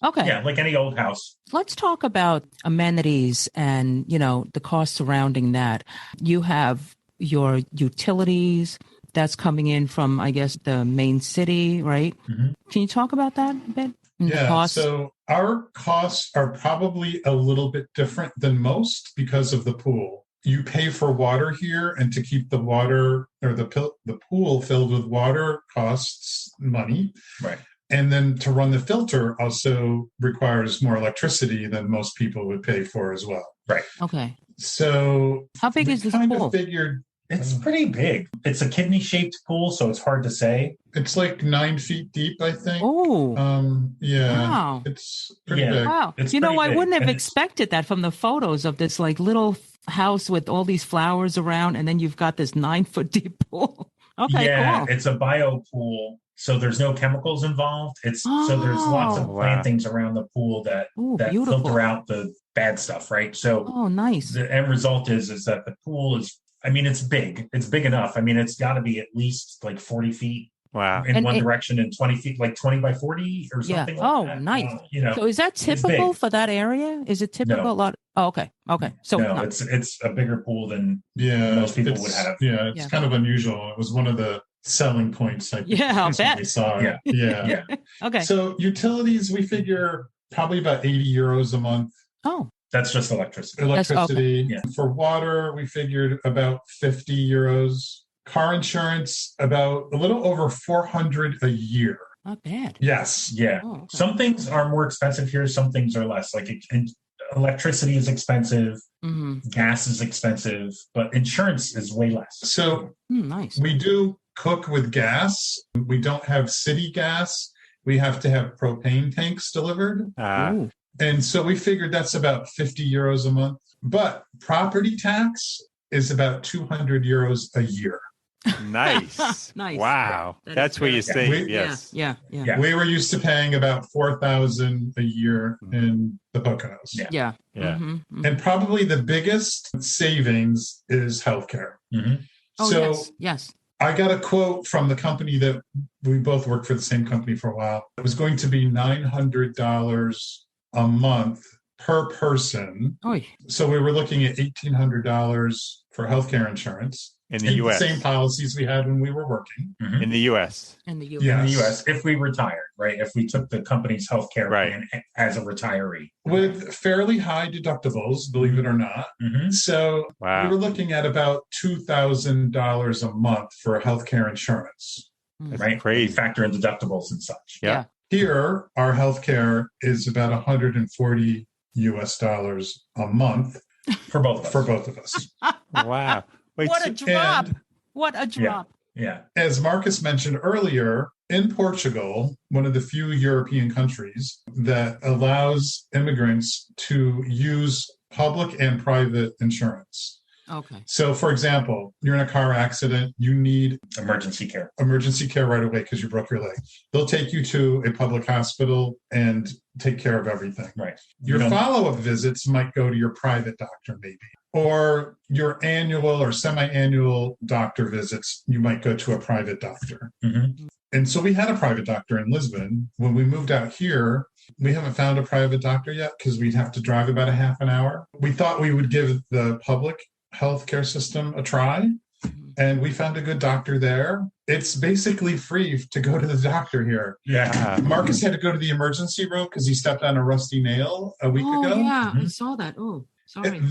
Okay. Yeah, like any old house. Let's talk about amenities and, the cost surrounding that. You have your utilities that's coming in from, I guess, the main city, right? Mm-hmm. Can you talk about that a bit? Yeah, so our costs are probably a little bit different than most because of the pool. You pay for water here, and to keep the water or the pool filled with water costs money. Right. And then to run the filter also requires more electricity than most people would pay for as well. Right. Okay. So how big is this pool? It's pretty big. It's a kidney-shaped pool, so it's hard to say. It's like 9 feet deep, I think. Oh. Yeah. Wow. It's pretty big. Wow. It's I wouldn't have expected that from the photos of this like little house with all these flowers around, and then you've got this 9 foot deep pool. Okay, yeah, cool. It's a bio pool, so there's no chemicals involved. So there's lots of plantings around the pool that filter out the bad stuff, right? So nice. The end result is that the pool is, it's big. It's big enough. It's got to be at least like 40 feet. Wow. In one direction and 20 feet, like 20 by 40 or something like that. Nice. So is that it's typical for that area? Is it typical? No. Okay. So no, it's a bigger pool than most people would have. Yeah, it's kind of unusual. It was one of the selling points I bet. We saw. Yeah. Okay. So utilities, we figure probably about 80 euros a month. Oh. That's just electricity. For water, we figured about 50 euros. Car insurance, about a little over 400 a year. Not bad. Yes. Yeah. Oh, okay. Some things are more expensive here. Some things are less. Like electricity is expensive. Mm-hmm. Gas is expensive. But insurance is way less. So nice. We do cook with gas. We don't have city gas. We have to have propane tanks delivered. And so we figured that's about 50 euros a month. But property tax is about 200 euros a year. Nice. Nice. Wow. That's where you save. Yes. Yeah. We were used to paying about 4,000 a year in the Poconos. Yeah. Mm-hmm. And probably the biggest savings is healthcare. Mm-hmm. Oh, so yes. I got a quote from the company that we both worked for the same company for a while. It was going to be $900 a month per person. Oy. So we were looking at $1,800 for healthcare insurance. In the U.S. The same policies we had when we were working. Mm-hmm. In the U.S. In the U.S. Yeah, in the U.S. If we retired, right? If we took the company's healthcare plan as a retiree. With fairly high deductibles, believe it or not. Mm-hmm. So we were looking at about $2,000 a month for healthcare insurance. That's right? crazy. Factor in deductibles and such. Yeah. Here, our healthcare is about $140 a month. For both of us. Wow. Wait, what a drop. What a drop. Yeah. As Marcus mentioned earlier, in Portugal, one of the few European countries that allows immigrants to use public and private insurance. Okay. So, for example, you're in a car accident, you need emergency care right away because you broke your leg. They'll take you to a public hospital and take care of everything. Right. Your follow-up visits might go to your private doctor, maybe, or your annual or semi-annual doctor visits, you might go to a private doctor. Mm-hmm. And so we had a private doctor in Lisbon. When we moved out here, we haven't found a private doctor yet because we'd have to drive about a half an hour. We thought we would give the public healthcare system a try, and we found a good doctor there. It's basically free to go to the doctor here. Yeah. Marcus had to go to the emergency room because he stepped on a rusty nail a week ago. Yeah, I saw that. Oh, sorry.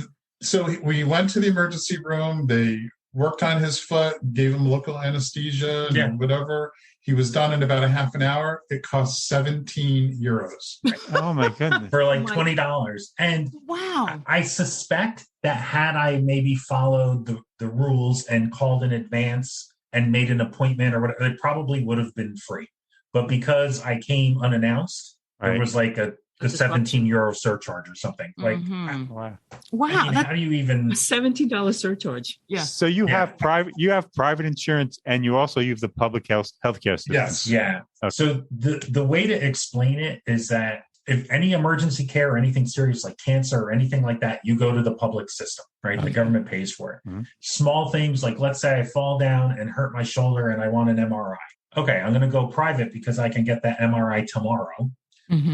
So we went to the emergency room. They worked on his foot, gave him local anesthesia and whatever. He was done in about a half an hour. It cost 17 euros. Oh my goodness. For like $20. And wow. I suspect that had I maybe followed the rules and called in advance and made an appointment or whatever, it probably would have been free. But because I came unannounced, there was like a 17 euro surcharge or something. Like, wow. I mean, how do you even a $17 surcharge? Yeah. So you have private insurance, and you also use the public healthcare system. Yes. Yeah. Okay. So the way to explain it is that if any emergency care or anything serious like cancer or anything like that, you go to the public system, right? Okay. The government pays for it. Mm-hmm. Small things like, let's say I fall down and hurt my shoulder and I want an MRI. Okay, I'm going to go private because I can get that MRI tomorrow.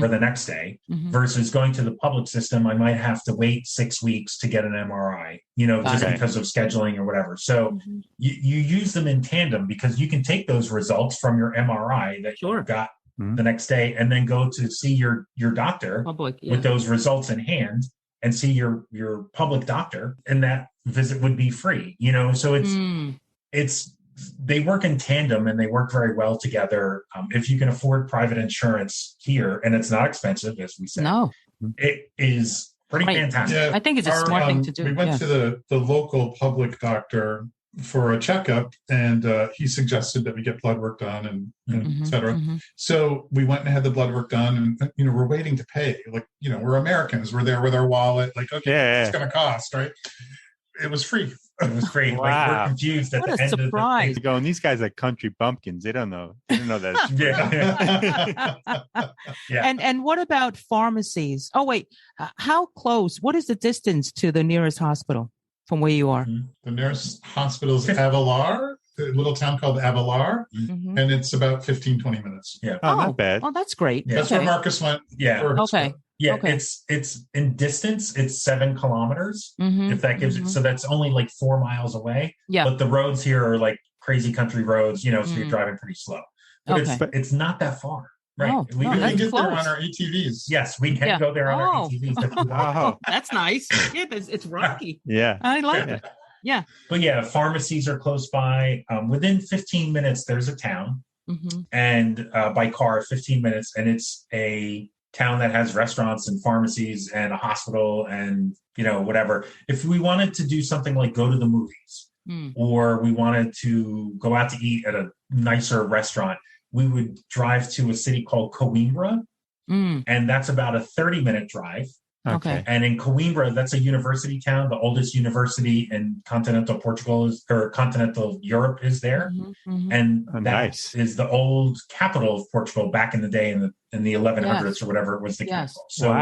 Or the next day, versus going to the public system, I might have to wait 6 weeks to get an MRI, just because of scheduling or whatever. So you use them in tandem because you can take those results from your MRI that you got the next day and then go to see your doctor with those results in hand and see your public doctor, and that visit would be free, so it's they work in tandem and they work very well together. If you can afford private insurance here, and it's not expensive, as we said, it is pretty fantastic. Yeah, I think it's a smart thing to do. We went to the local public doctor for a checkup, and he suggested that we get blood work done and et cetera. So we went and had the blood work done, and we're waiting to pay. Like, we're Americans. We're there with our wallet. Like, okay, it's going to cost, right? It was free. It was free. Wow. Like, we're confused at what the a end surprise. of Going, these guys are country bumpkins. They don't know. They don't know that. And what about pharmacies? Oh, wait. How close? What is the distance to the nearest hospital from where you are? The nearest hospital is Avelar, a little town called Avelar, and it's about 15, 20 minutes. Yeah. Oh, not bad. Oh, that's great. Yeah. That's where Marcus went. Yeah. Okay. Yeah, it's in distance, it's 7 kilometers, if that gives it. So that's only like 4 miles away. Yeah. But the roads here are like crazy country roads, so you're driving pretty slow. But it's not that far, right? Oh, we can get close. there on our ATVs. Yes, we can go there on our ATVs. Wow. That's nice. Yeah, it's rocky. Yeah. I like it. Yeah. But yeah, pharmacies are close by. Within 15 minutes, there's a town. And by car, 15 minutes. And it's a town that has restaurants and pharmacies and a hospital and, whatever. If we wanted to do something like go to the movies or we wanted to go out to eat at a nicer restaurant, we would drive to a city called Coimbra. And that's about a 30-minute drive. Okay. And in Coimbra, that's a university town. The oldest university in continental continental Europe is there. And that is the old capital of Portugal back in the day in the 1100s or whatever it was the capital. So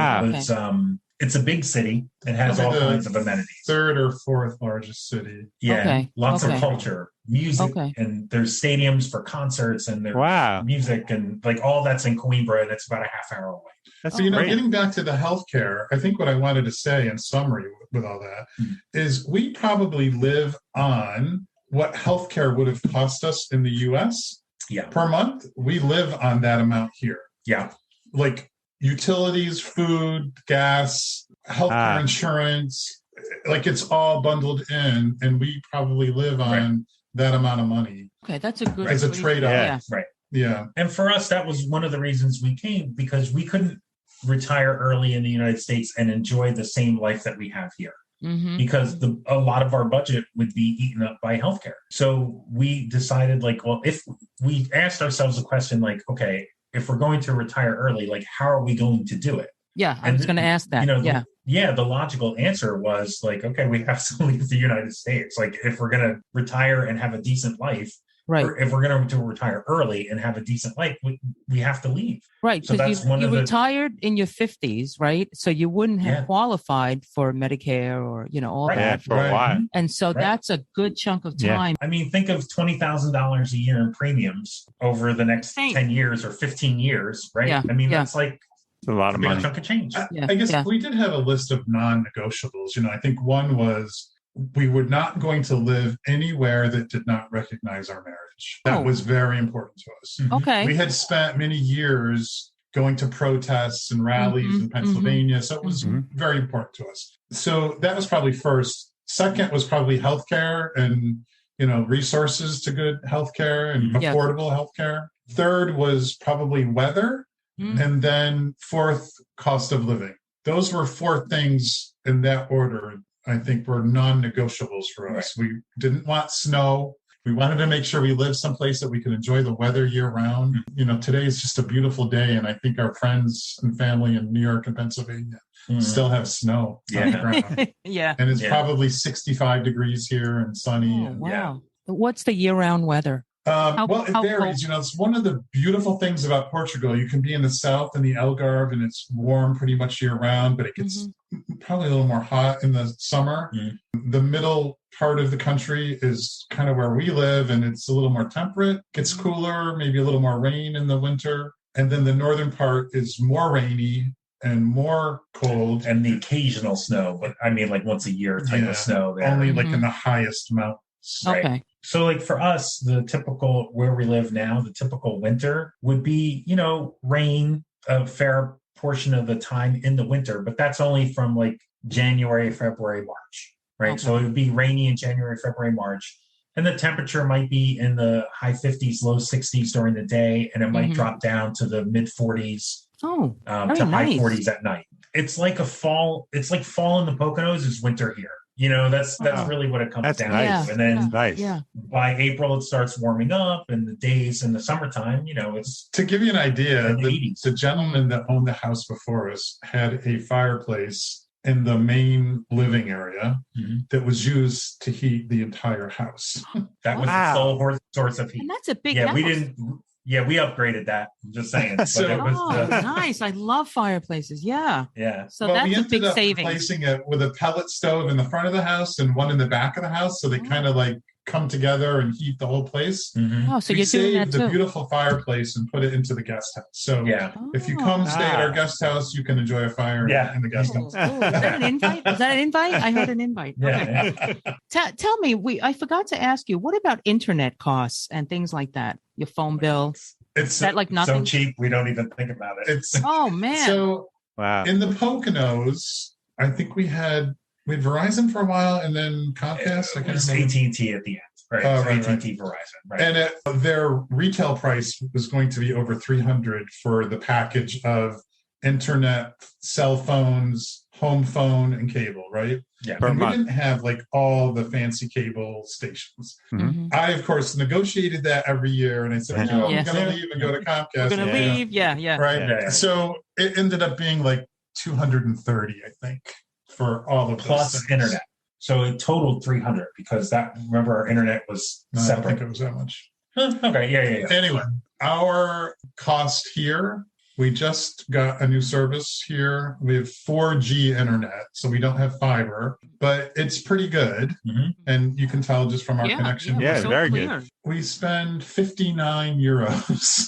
it's a big city. It has all kinds of amenities. Third or fourth largest city. Yeah. Lots of culture, music, and there's stadiums for concerts and there's music and like all that's in Coimbra, and it's about a half hour away. So, getting back to the healthcare, I think what I wanted to say in summary with all that is we probably live on what healthcare would have cost us in the US per month. We live on that amount here. Yeah. Like utilities, food, gas, healthcare insurance, like it's all bundled in, and we probably live on that amount of money. Okay, that's a good as a trade-off. Yeah. Right. Yeah. And for us, that was one of the reasons we came, because we couldn't retire early in the United States and enjoy the same life that we have here. Because a lot of our budget would be eaten up by healthcare. So we decided, if we asked ourselves a question like, okay, if we're going to retire early, like, how are we going to do it? Yeah, I was going to ask that. The logical answer was like, okay, we have to leave the United States. Like, if we're going to retire and have a decent life, or if we're going to retire early and have a decent life, we have to leave. Right, because you retired in your 50s, right? So you wouldn't have qualified for Medicare or, all that. For a while. And so that's a good chunk of time. I mean, think of $20,000 a year in premiums over the next 10 years or 15 years, right? Yeah. I mean, that's like a lot of money. A chunk of change. I guess we did have a list of non-negotiables. I think one was we were not going to live anywhere that did not recognize our marriage. That was very important to us. Okay. We had spent many years going to protests and rallies in Pennsylvania, so it was very important to us. So that was probably first. Second was probably healthcare and, resources to good healthcare and affordable healthcare. Third was probably weather. And then fourth, cost of living. Those were 4 things in that order, I think, were non-negotiables for us. Right. We didn't want snow. We wanted to make sure we lived someplace that we could enjoy the weather year round. Today is just a beautiful day. And I think our friends and family in New York and Pennsylvania still have snow on the ground. Yeah. And it's probably 65 degrees here and sunny. Oh, wow. What's the year-round weather? It varies. It's one of the beautiful things about Portugal. You can be in the south in the Algarve and it's warm pretty much year round, but it gets probably a little more hot in the summer. The middle part of the country is kind of where we live and it's a little more temperate, gets cooler, maybe a little more rain in the winter. And then the northern part is more rainy and more cold. And the occasional snow, but I mean like once a year type of snow there. Only like in the highest mountains. Right? Okay. So like for us, the typical where we live now, the typical winter would be, rain a fair portion of the time in the winter, but that's only from like January, February, March, right? Okay. So it would be rainy in January, February, March. And the temperature might be in the high 50s, low 60s during the day, and it might drop down to the mid 40s to high 40s at night. It's like fall in the Poconos is winter here. That's really what it comes down to. And then by April, it starts warming up and the days in the summertime, it's... To give you an idea, the gentleman that owned the house before us had a fireplace in the main living area that was used to heat the entire house. That was the sole source of heat. And that's a big house. We upgraded that. I'm just saying. Nice. I love fireplaces. Yeah. So that's a big savings. Replacing it with a pellet stove in the front of the house and one in the back of the house. So they kind of like come together and heat the whole place. Oh, so you're doing that too. The beautiful fireplace and put it into the guest house. So if you come stay at our guest house, you can enjoy a fire in the guest house. Is that an invite? I heard an invite. Okay. Tell me, I forgot to ask you, what about internet costs and things like that? Your phone bill? It's that like nothing? So cheap, we don't even think about it. Oh, man. So in the Poconos, I think we had Verizon for a while and then Comcast. It was AT&T at the end, right? AT&T, Verizon, right? And their retail price was going to be over $300 for the package of internet, cell phones, home phone, and cable, right? Yeah. And we didn't have like all the fancy cable stations. I, of course, negotiated that every year, and I said, I'm going to leave and go to Comcast. We're going to leave, Right? Yeah. So it ended up being like $230, I think, for all the plus internet. So it totaled $300 because remember our internet was separate. I don't think it was that much. Okay, yeah. Anyway, our cost here, we just got a new service here. We have 4G internet, so we don't have fiber, but it's pretty good. And you can tell just from our connection. Yeah, so very good. We spend 59 euros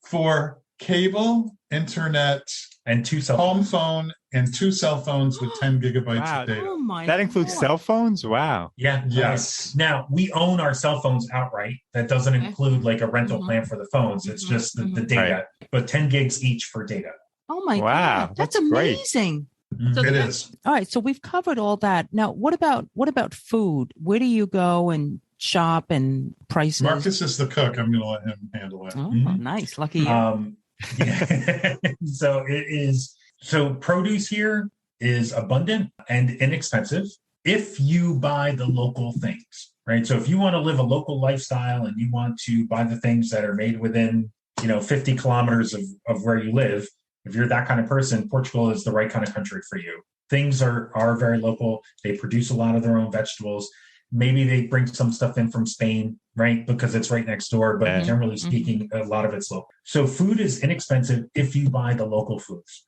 for cable, internet, and 2 home phone, and 2 cell phones with 10 gigabytes of data. Oh my that includes cell phones? Wow. Yeah. Yes. Right. Now, we own our cell phones outright. That doesn't include like a rental plan for the phones. It's just the data, but 10 gigs each for data. Oh my God. That's amazing. Great. So it is. All right. So we've covered all that. Now, what about food? Where do you go and shop and prices? Marcus is the cook. I'm going to let him handle it. Oh, nice. Lucky you. So produce here is abundant and inexpensive if you buy the local things, right? So if you want to live a local lifestyle and you want to buy the things that are made within, 50 kilometers of where you live, if you're that kind of person, Portugal is the right kind of country for you. Things are very local. They produce a lot of their own vegetables. Maybe they bring some stuff in from Spain, right? Because it's right next door. But generally speaking, a lot of it's local. So food is inexpensive if you buy the local foods.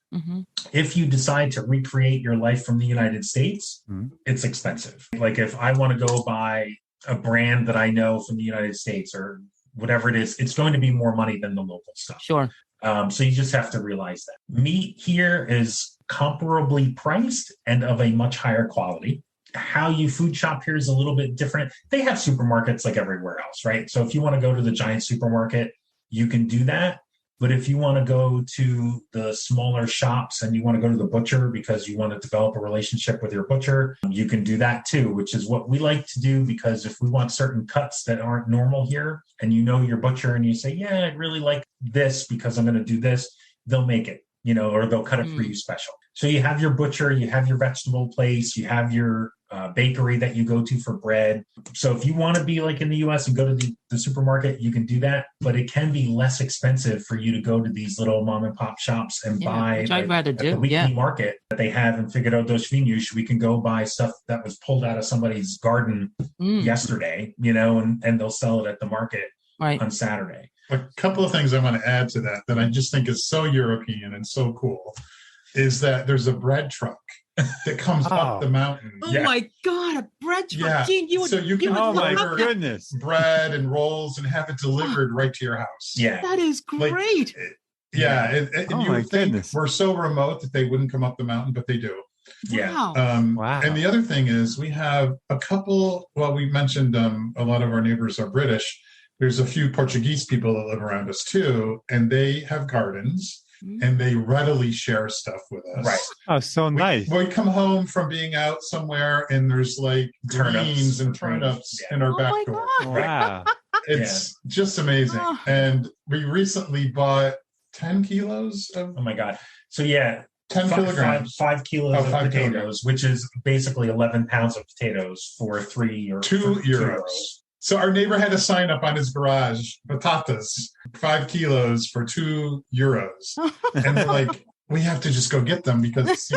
If you decide to recreate your life from the United States, it's expensive. Like if I want to go buy a brand that I know from the United States or whatever it is, it's going to be more money than the local stuff. Sure. So you just have to realize that. Meat here is comparably priced and of a much higher quality. How you food shop here is a little bit different. They have supermarkets like everywhere else, right? So if you want to go to the giant supermarket, you can do that. But if you want to go to the smaller shops and you want to go to the butcher because you want to develop a relationship with your butcher, you can do that too, which is what we like to do, because if we want certain cuts that aren't normal here and you know your butcher and you say, yeah, I'd really like this because I'm going to do this, they'll make it, or they'll cut it for you special. So you have your butcher, you have your vegetable place, you have your bakery that you go to for bread. So if you want to be like in the US and go to the supermarket, you can do that, but it can be less expensive for you to go to these little mom and pop shops and buy which I'd rather do. the weekly market that they have in Figueiró dos Vinhos. We can go buy stuff that was pulled out of somebody's garden yesterday, and they'll sell it at the market on Saturday. A couple of things I want to add to that I just think is so European and so cool is that there's a bread truck that comes up the mountain. Oh my God, a bread truck. Yeah. Gene, you can oh my goodness, bread and rolls and have it delivered right to your house. Yeah. That is great. And you would think we're so remote that they wouldn't come up the mountain, but they do. Yeah. Wow. And the other thing is we have a couple, we mentioned a lot of our neighbors are British. There's a few Portuguese people that live around us too, and they have gardens. And they readily share stuff with us. Right. Oh, so nice. We come home from being out somewhere and there's like greens and turnips in our back door. Wow. It's just amazing. And we recently bought 10 kilos of... Oh my God. So 10 kilograms. 5 kilos of potatoes, which is basically 11 pounds of potatoes for 2 euros. So our neighbor had a sign up on his garage, patatas, 5 kilos for 2 euros. And they're like, we have to just go get them because,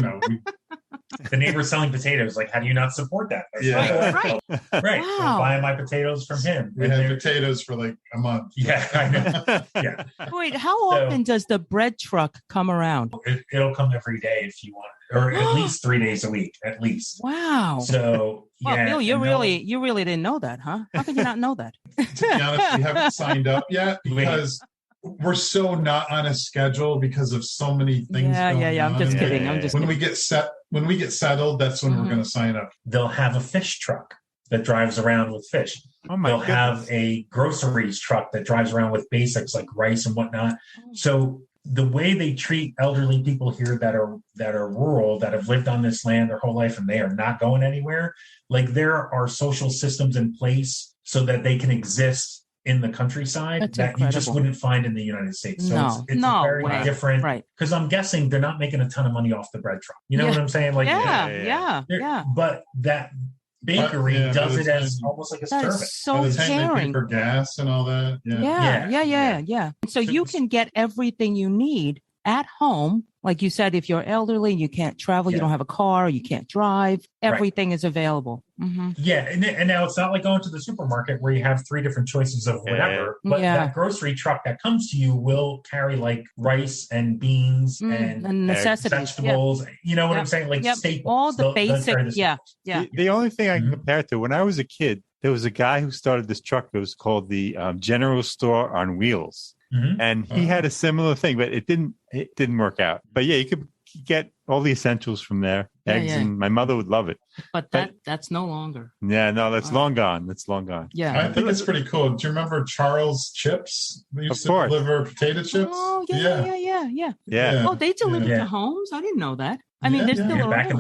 the neighbor's selling potatoes. Like, how do you not support that? Right. Right. Wow. I'm buying my potatoes from him. We had potatoes for like a month. Yeah, I know. Yeah. Wait, how often does the bread truck come around? It'll come every day if you want, or at least 3 days a week, at least. Wow. So, Bill, you really didn't know that, huh? How could you not know that? To be honest, we haven't signed up yet because we're so not on a schedule because of so many things going on. I'm just kidding. When we get settled, that's when we're going to sign up. They'll have a fish truck that drives around with fish. They'll have a groceries truck that drives around with basics like rice and whatnot. So the way they treat elderly people here that are rural, that have lived on this land their whole life and they are not going anywhere, like there are social systems in place so that they can exist in the countryside you just wouldn't find in the United States. So it's very different. Right. Because I'm guessing they're not making a ton of money off the bread truck. You know what I'm saying? Like, yeah. But that bakery does it as almost like a service. So caring for gas and all that. Yeah. So you can get everything you need at home. Like you said, if you're elderly and you can't travel, you don't have a car, you can't drive, everything is available. Mm-hmm. Yeah. And now it's not like going to the supermarket where you have 3 different choices of whatever, but that grocery truck that comes to you will carry like rice and beans and necessities, vegetables. You know what I'm saying? Like staples. All the basic. The only thing I can compare it to, when I was a kid, there was a guy who started this truck that was called the General Store on Wheels. Mm-hmm. And he had a similar thing, but it didn't work out. But you could get all the essentials from there, eggs, and my mother would love it. But that's no longer. Yeah, no, that's long gone. That's long gone. Yeah, I think it's pretty cool. Do you remember Charles Chips? They used to deliver potato chips. Oh yeah. Oh, they delivered to homes. I didn't know that. I mean, there's still back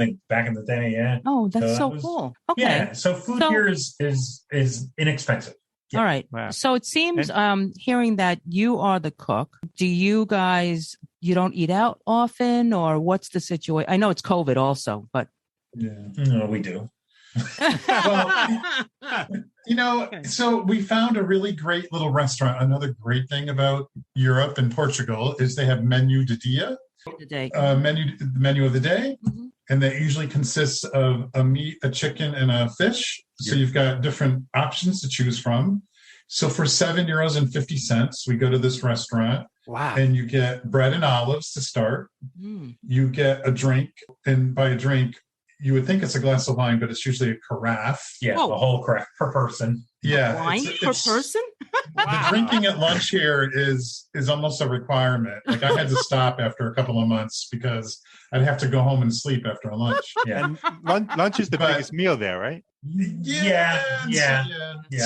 in the day. Yeah. Oh, that's so cool. Okay. Yeah. So food here is inexpensive. Yeah. All right. Wow. So it seems, hearing that you are the cook, do you guys, you don't eat out often, or what's the situation? I know it's COVID also, but. Yeah. No, we do. Well, so we found a really great little restaurant. Another great thing about Europe and Portugal is they have menu de dia. Menu of the day. Mm-hmm. And that usually consists of a meat, a chicken, and a fish. So you've got different options to choose from. So for €7.50, we go to this restaurant. Wow. And you get bread and olives to start. Mm. You get a drink. And by a drink, you would think it's a glass of wine, but it's usually a carafe. Yeah, a whole carafe per person. Yeah. Wine per person? Wow. The drinking at lunch here is almost a requirement. Like I had to stop after a couple of months because I'd have to go home and sleep after lunch. Yeah. And lunch is the biggest meal there, right? Yeah.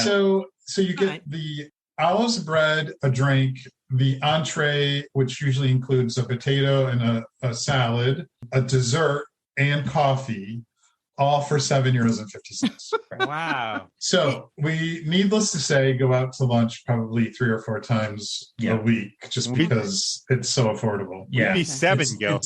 So you get the olives, bread, a drink, the entree, which usually includes a potato and a salad, a dessert, and coffee, all for €7.50. Wow. So we, needless to say, go out to lunch probably 3 or 4 times a week just because it's so affordable. Yeah. Be 7, Gil.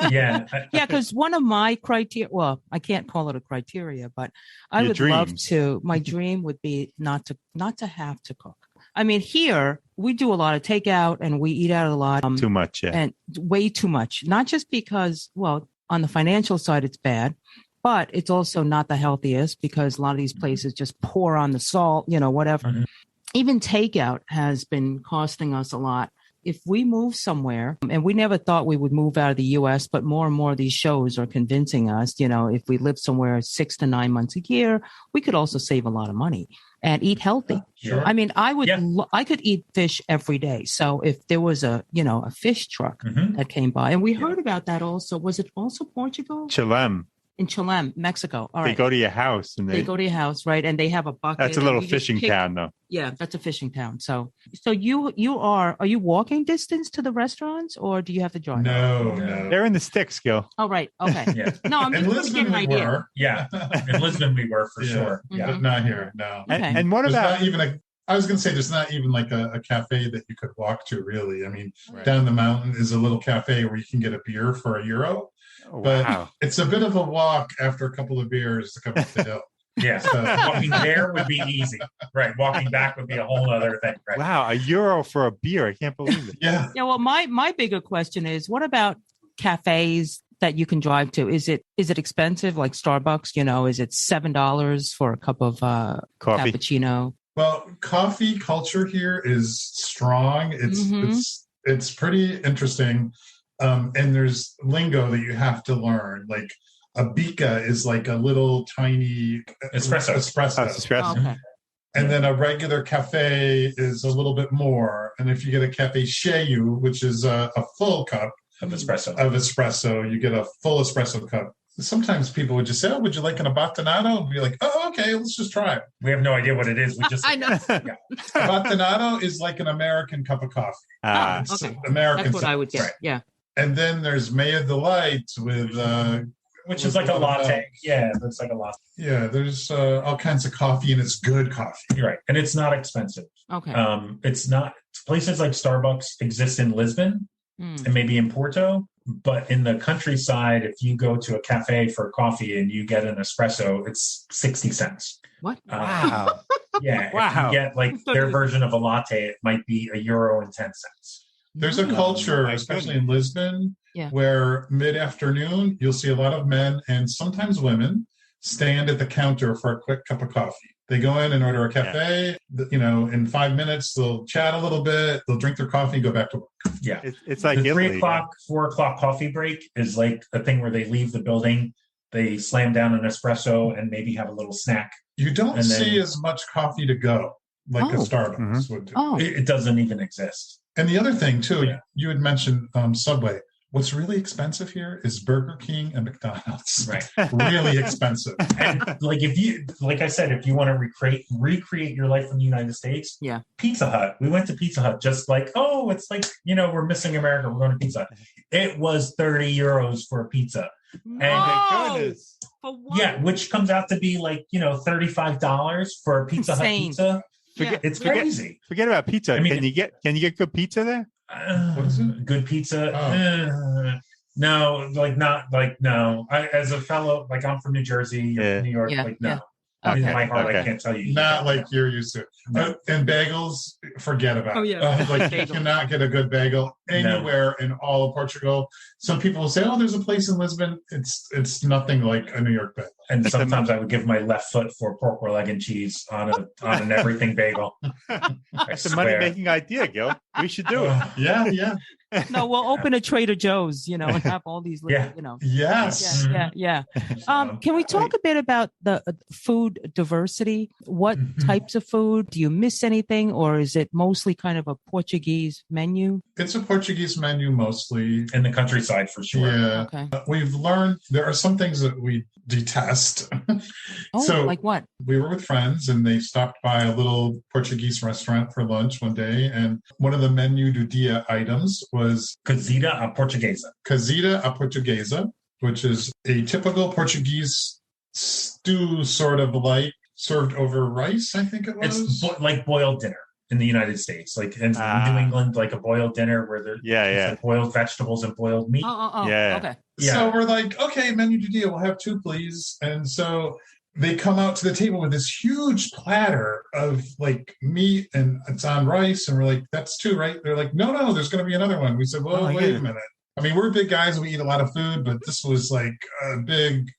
Yeah. Yeah, because one of my criteria, well, I can't call it a criteria, but I would love to, my dream would be not to have to cook. I mean, here we do a lot of takeout and we eat out a lot. Too much, yeah. And way too much. Not just because, well, on the financial side, it's bad, but it's also not the healthiest because a lot of these places just pour on the salt, whatever. Mm-hmm. Even takeout has been costing us a lot. If we move somewhere, and we never thought we would move out of the U.S., but more and more of these shows are convincing us, if we live somewhere 6 to 9 months a year, we could also save a lot of money and eat healthy. Sure. I mean, I could eat fish every day. So if there was a fish truck that came by, and we heard about that also, was it also Portugal? Chilem. In Chilem, Mexico. All right. They go to your house and they go to your house, right? And they have a bucket. That's a little fishing town, though. Yeah, that's a fishing town. So are you walking distance to the restaurants, or do you have to drive? No. They're in the sticks, Gil. Oh, right. Okay. Yeah. No, I'm just trying to get an idea. Yeah, in Lisbon we were for sure. Yeah, but not here. No. Okay. And what about I was going to say there's not even like a cafe that you could walk to, really. I mean, down the mountain is a little cafe where you can get a beer for €1. But it's a bit of a walk after a couple of beers to come up the hill. Yeah, so walking there would be easy. Right, walking back would be a whole other thing. Right? Wow, €1 for a beer. I can't believe it. Yeah. Yeah, well, my bigger question is, what about cafes that you can drive to? Is it expensive, like Starbucks? Is it $7 for a cup of coffee, cappuccino? Well, coffee culture here is strong. It's pretty interesting. And there's lingo that you have to learn. Like a bica is like a little tiny espresso. Espresso. Okay. And then a regular cafe is a little bit more. And if you get a cafe cheio, which is a full cup of espresso, you get a full espresso cup. Sometimes people would just say, "Oh, would you like an abbatonato?" And be like, "Oh, okay, let's just try it." We have no idea what it is. We just I know. Yeah. Abbatonato is like an American cup of coffee. Okay. American. That's what I would get. Right. Yeah. And then there's Maya Delight with which is like a latte. Yeah, it's like a latte. Yeah, there's all kinds of coffee, and it's good coffee. Right, and it's not expensive. Okay. It's not. Places like Starbucks exist in Lisbon and maybe in Porto, but in the countryside, if you go to a cafe for coffee and you get an espresso, it's 60 cents. What? Wow. Yeah. Wow. If you get like their version of a latte, it might be €1.10. There's a culture, especially in Lisbon, where mid-afternoon, you'll see a lot of men and sometimes women stand at the counter for a quick cup of coffee. They go in and order a cafe. In 5 minutes, they'll chat a little bit. They'll drink their coffee and go back to work. Yeah. It's like the Italy, 4 o'clock coffee break is like a thing where they leave the building, they slam down an espresso and maybe have a little snack. You don't see as much coffee to go like a Starbucks would do. Oh. It doesn't even exist. And the other thing, too, you had mentioned Subway. What's really expensive here is Burger King and McDonald's. Right. Really expensive. And like I said, if you want to recreate your life in the United States, Pizza Hut. We went to Pizza Hut just like, it's like, we're missing America. We're going to Pizza Hut. It was €30 for a pizza. No! And goodness. For what? Yeah, which comes out to be like, $35 for a Pizza Hut pizza. It's crazy. Forget about pizza. I mean, can you get good pizza there? What is it? Good pizza? No, no. As a fellow, I'm from New Jersey, New York, no. In my heart, I can't tell you. Not like you're used to. And bagels, forget about it. You cannot get a good bagel anywhere in all of Portugal. Some people will say, there's a place in Lisbon. It's nothing like a New York bagel. And sometimes I would give my left foot for pork or leg and cheese on an everything bagel. That's a money-making idea, Gil. We should do it. Yeah. No, we'll open a Trader Joe's, and have all these little, Yes. Yeah. Can we talk a bit about the food diversity? What types of food? Do you miss anything, or is it mostly kind of a Portuguese menu? It's a Portuguese menu mostly. In the countryside, for sure. Yeah. Okay. We've learned there are some things that we detest. Oh, So like what? we were with friends and they stopped by a little Portuguese restaurant for lunch one day. And one of the menu do dia items was Cozida a Portuguesa. Cozida a Portuguesa, which is a typical Portuguese stew, sort of like served over rice, I think it was. It's like boiled dinner in the United States, like in New England, like a boiled dinner where there's like boiled vegetables and boiled meat. Okay. Yeah. So we're like, okay, menu du dia, we'll have 2, please. And so they come out to the table with this huge platter of like meat and it's on rice. And we're like, that's 2, right? They're like, no, there's going to be another one. We said, well, wait a minute. I mean, we're big guys. We eat a lot of food, but this was like a big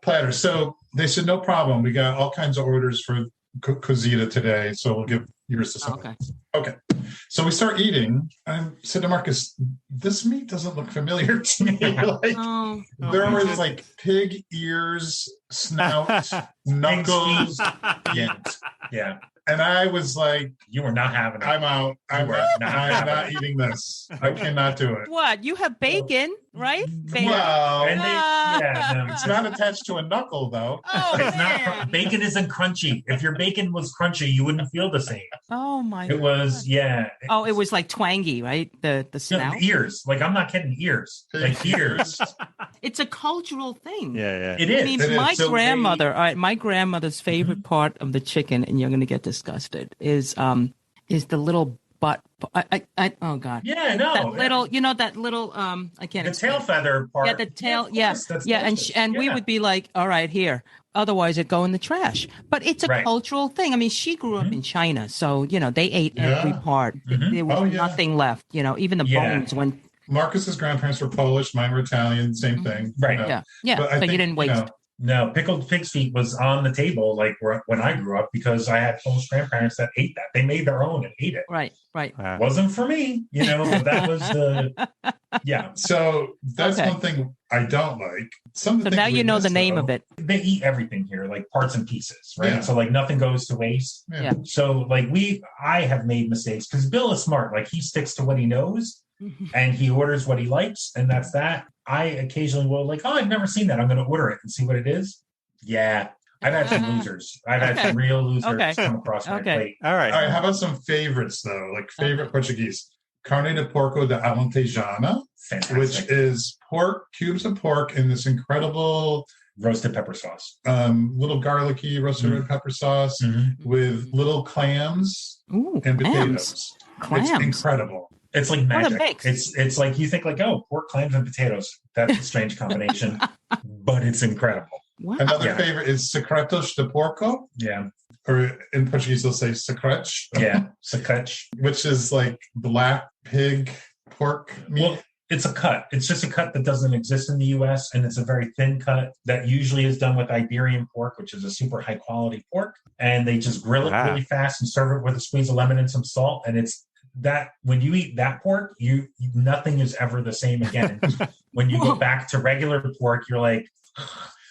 platter. So they said, no problem. We got all kinds of orders for cozida today. So we'll give yours to someone. Okay. So we start eating. I said to Marcus, this meat doesn't look familiar to me. There was like pig ears, snout, knuckles. Yeah. And I was like, you were not having it. I'm out. I'm not eating this. I cannot do it. What? You have bacon, right? Bacon. Well, and it's not attached to a knuckle, though. Oh, it's man. not. Bacon isn't crunchy. If your bacon was crunchy, you wouldn't feel the same. Oh, my It was, Oh, it was like twangy, right? The snout? No, ears. Like, I'm not kidding. Ears. Like, ears. It's a cultural thing. Yeah. It is. I mean, my grandmother's favorite part of the chicken, and you're going to get disgusted, is the little butt. Oh God. Yeah, no. That little, I can't. The tail feather part. Yeah, the tail. Yeah, and we would be like, all right, here. Otherwise, it'd go in the trash. But it's a cultural thing. I mean, she grew up in China, so they ate every part. There was nothing left. Even the bones when. Marcus's grandparents were Polish, mine were Italian, same thing. Right. Yeah. So you didn't waste. No, pickled pig's feet was on the table like when I grew up because I had Polish grandparents that ate that. They made their own and ate it. Right. Wasn't for me, that was the, So that's one thing I don't like. So now you know the name of it. They eat everything here, like parts and pieces, right? Yeah. So like nothing goes to waste. Yeah. So like I have made mistakes because Bill is smart. Like he sticks to what he knows and he orders what he likes and that's that. I occasionally will I've never seen that. I'm going to order it and see what it is. Yeah. I've had some losers. I've had some real losers come across my plate. All right. How about some favorites though? Like favorite Portuguese. Carne de porco de alentejana, which is cubes of pork in this incredible roasted pepper sauce. Little garlicky roasted red pepper sauce with little clams and potatoes. Clams. It's incredible. It's like magic. It's like you think pork, clams, and potatoes. That's a strange combination, but it's incredible. Wow. Another favorite is secretos de porco. Yeah. Or in Portuguese, they'll say secrete. Yeah, secrete. Which is like black pig pork meat. Well, it's a cut. It's just a cut that doesn't exist in the U.S., and it's a very thin cut that usually is done with Iberian pork, which is a super high-quality pork. And they just grill it really fast and serve it with a squeeze of lemon and some salt, and it's that when you eat that pork, nothing is ever the same again. When you go back to regular pork, you're like,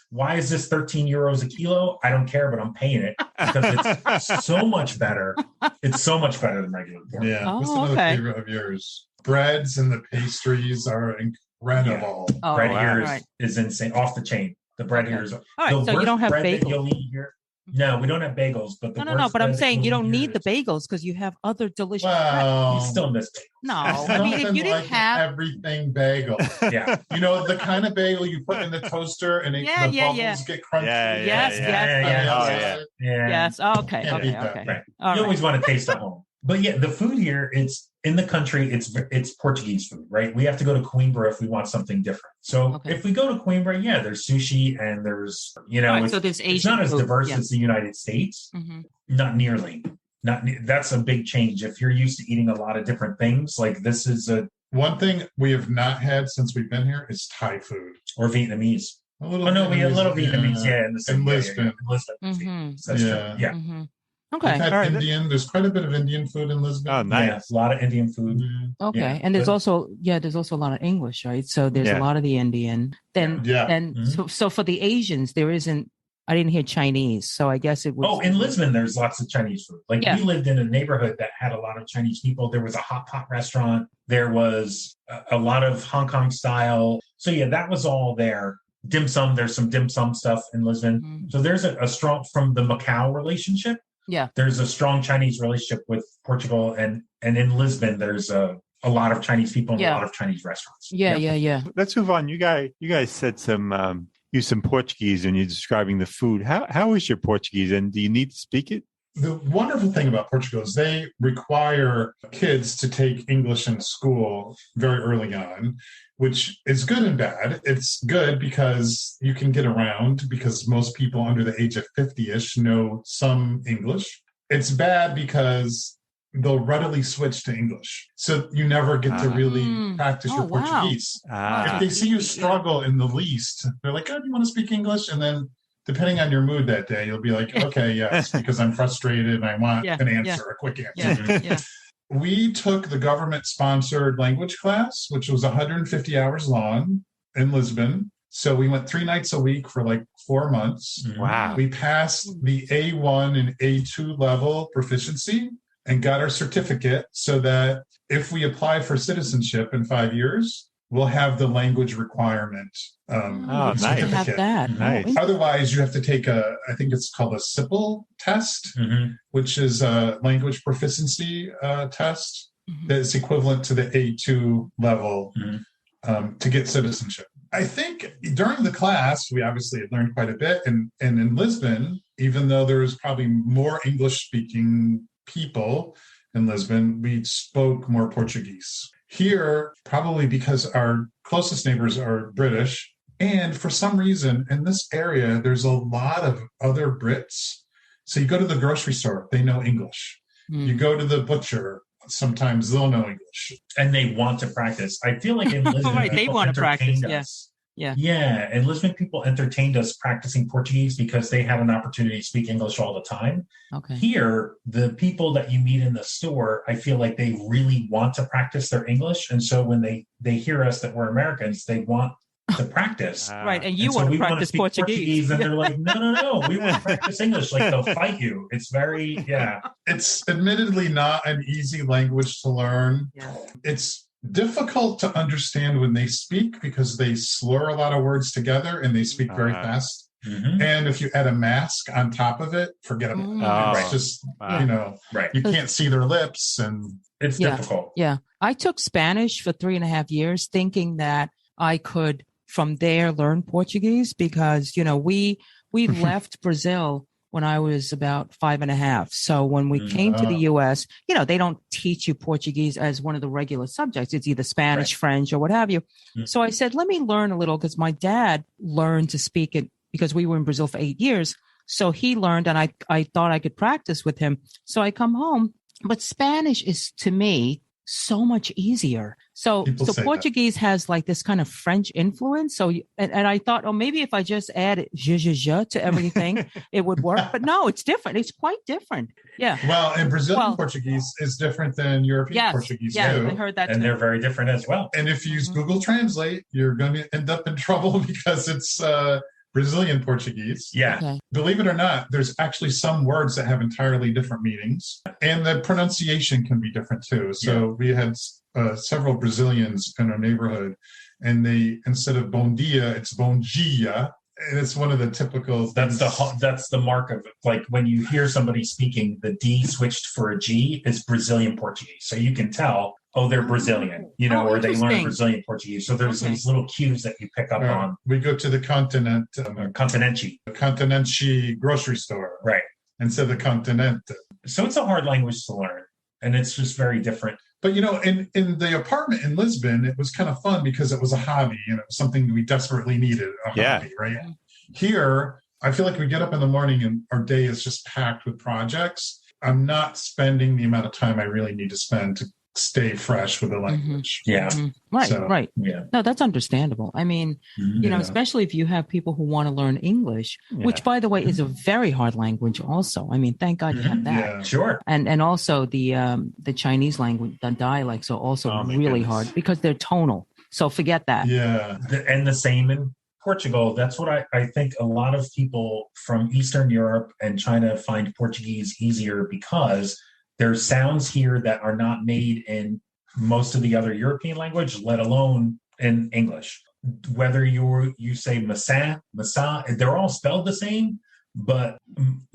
why is this 13 euros a kilo? I don't care, but I'm paying it because it's so much better. It's so much better than regular pork. Yeah. What's another favorite of yours? Breads and the pastries are incredible. Yeah. Bread here is insane. Off the chain. The bread here is all right. So you don't have bagels. You'll eat here. No, we don't have bagels, but no. But I'm saying you don't need the bagels because you have other delicious. You still miss bagels. No, I mean if you didn't have everything bagel, the kind of bagel you put in the toaster and the bubbles get crunchy. Yes. Okay. Right. You always want to taste at home. But the food here, it's in the country, it's Portuguese food, right? We have to go to Coimbra if we want something different. So if we go to Coimbra, there's sushi and there's, so there's Asian it's not as food. diverse as the United States. Not nearly. That's a big change. If you're used to eating a lot of different things, like this is one thing we have not had since we've been here is Thai food. Or Vietnamese. We had a little Vietnamese, in Lisbon. Okay. We've had Indian. There's quite a bit of Indian food in Lisbon. Oh, nice. Yeah, a lot of Indian food. Okay. And there's also a lot of English, right? So there's a lot of the Indian. So for the Asians, there isn't, I didn't hear Chinese. So I guess it was. Oh, in Lisbon, there's lots of Chinese food. Like we lived in a neighborhood that had a lot of Chinese people. There was a hot pot restaurant. There was a lot of Hong Kong style. So that was all there. dim sum. There's some dim sum stuff in Lisbon. Mm. So there's a strong, from the Macau relationship. Yeah. There's a strong Chinese relationship with Portugal, and in Lisbon, there's a lot of Chinese people and a lot of Chinese restaurants. Yeah. Let's move on. You guys said some use some Portuguese when you're describing the food. How is your Portuguese, and do you need to speak it? The wonderful thing about Portugal is they require kids to take English in school very early on, which is good and bad. It's good because you can get around, because most people under the age of 50-ish know some English. It's bad because they'll readily switch to English. So you never get to really practice your Portuguese. If they see you struggle in the least, they're like, oh, do you want to speak English? And then depending on your mood that day, you'll be like, okay, yes, because I'm frustrated and I want an answer, a quick answer. Yeah. We took the government-sponsored language class, which was 150 hours long in Lisbon. So we went 3 nights a week for like 4 months. Wow. We passed the A1 and A2 level proficiency and got our certificate so that if we apply for citizenship in 5 years, we'll have the language requirement certificate. Have that. Nice. Otherwise, you have to take I think it's called a SIPL test, which is a language proficiency test that's equivalent to the A2 level to get citizenship. I think during the class, we obviously had learned quite a bit. And in Lisbon, even though there was probably more English-speaking people in Lisbon, we spoke more Portuguese. Here, probably because our closest neighbors are British, and for some reason in this area, there's a lot of other Brits. So you go to the grocery store, they know English. You go to the butcher, sometimes they'll know English. And they want to practice. I feel like in Lisbon, they want to practice. Yeah. And Lisbon people entertained us practicing Portuguese because they had an opportunity to speak English all the time. Okay. Here, the people that you meet in the store, I feel like they really want to practice their English. And so when they hear us that we're Americans, they want to practice. Right. And you want to practice Portuguese. And they're like, no. We want to practice English. Like, they'll fight you. It's very, It's admittedly not an easy language to learn. Yeah. It's difficult to understand when they speak because they slur a lot of words together and they speak very fast. And if you add a mask on top of it, forget about it. It's just, you can't see their lips and it's difficult. Yeah. I took Spanish for 3.5 years thinking that I could from there learn Portuguese because, we left Brazil when I was about 5.5. So when we came to the U.S., they don't teach you Portuguese as one of the regular subjects. It's either Spanish, French, or what have you. So I said, let me learn a little because my dad learned to speak it because we were in Brazil for 8 years. So he learned and I thought I could practice with him. So I come home. But Spanish is, to me, so much easier. So Portuguese has like this kind of French influence. So, and I thought, maybe if I just add je to everything, it would work. But no, it's different. It's quite different. Yeah. Well, and Brazilian Portuguese is different than European Portuguese too. I heard that and they're very different as well. And if you use Google Translate, you're going to end up in trouble because it's Brazilian Portuguese. Yeah. Okay. Believe it or not, there's actually some words that have entirely different meanings. And the pronunciation can be different too. So we had several Brazilians in our neighborhood, and they, instead of bom dia, it's bom dia. And it's one of the typical. That's the mark of, like, when you hear somebody speaking, the D switched for a G is Brazilian Portuguese. So you can tell, they're Brazilian, or they learn Brazilian Portuguese. So there's these little cues that you pick up on. We go to the continente grocery store. Right. Instead of the continente. So it's a hard language to learn. And it's just very different. But, in the apartment in Lisbon, it was kind of fun because it was a hobby, it was something we desperately needed, hobby, right? Here, I feel like we get up in the morning and our day is just packed with projects. I'm not spending the amount of time I really need to spend to stay fresh with the language. Yeah. Right. Yeah. No, that's understandable. I mean, especially if you have people who want to learn English, which, by the way, is a very hard language also. I mean, thank God you have that. Yeah. Sure. And also the Chinese language, the dialects are also really hard because they're tonal. So forget that. Yeah. And the same in Portugal. That's what I think a lot of people from Eastern Europe and China find Portuguese easier because there's sounds here that are not made in most of the other European language, let alone in English. whether you say masa, they're all spelled the same, but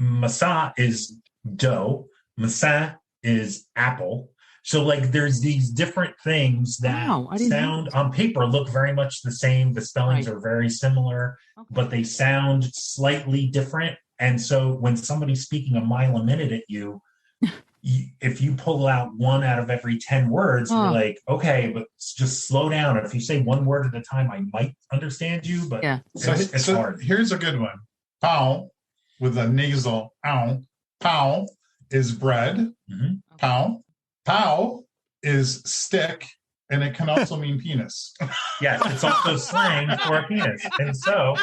masa is dough, masa is apple. So like there's these different things that sound on paper look very much the same. The spellings are very similar, but they sound slightly different. And so when somebody's speaking a mile a minute at you, if you pull out 1 out of every 10 words, you're like, okay, but just slow down. If you say 1 word at a time, I might understand you, but it's hard. Here's a good one. Pao, with a nasal ow. Pao is bread. Mm-hmm. Pao. Pao is stick, and it can also mean penis. Yes, it's also slang for a penis. And so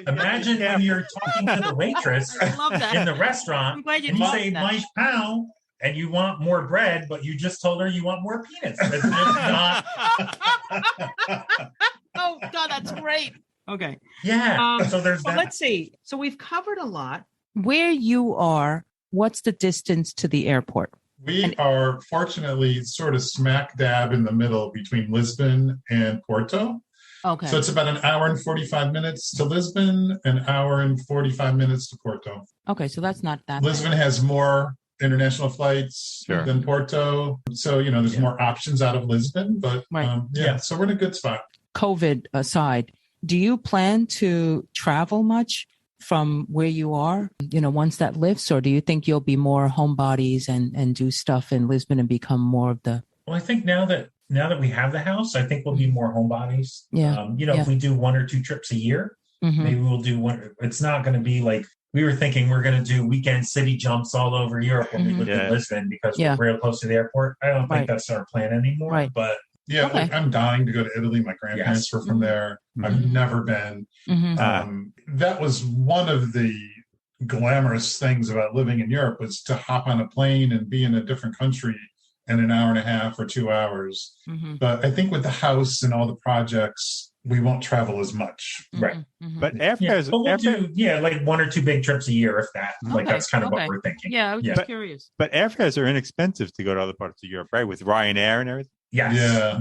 imagine when you're talking to the waitress in the restaurant, and you say, my pao, and you want more bread, but you just told her you want more penis. It's not. Oh, God, that's great. Okay. Yeah. So there's that. Let's see. So we've covered a lot. Where you are, what's the distance to the airport? We are fortunately sort of smack dab in the middle between Lisbon and Porto. Okay. So it's about an hour and 45 minutes to Lisbon, an hour and 45 minutes to Porto. Okay, so that's not that Lisbon bad. has more international flights than Porto. So, there's more options out of Lisbon, but so we're in a good spot. COVID aside, do you plan to travel much from where you are, once that lifts, or do you think you'll be more homebodies and do stuff in Lisbon and become more of the... Well, I think now that we have the house, I think we'll be more homebodies. Yeah. If we do 1 or 2 trips a year, maybe we'll do one. It's not going to be like, we were thinking we're going to do weekend city jumps all over Europe when we lived in Lisbon because we're real close to the airport. I don't think that's our plan anymore, but... Yeah, I'm dying to go to Italy. My grandparents were from there. I've never been. That was one of the glamorous things about living in Europe, was to hop on a plane and be in a different country in an hour and a half or 2 hours. But I think with the house and all the projects, we won't travel as much. Right. But we'll do like 1 or 2 big trips a year, if that. Like that's kind of what we're thinking. Yeah, I was just curious. But airfares are inexpensive to go to other parts of Europe, right? With Ryanair and everything. Yes. Yeah.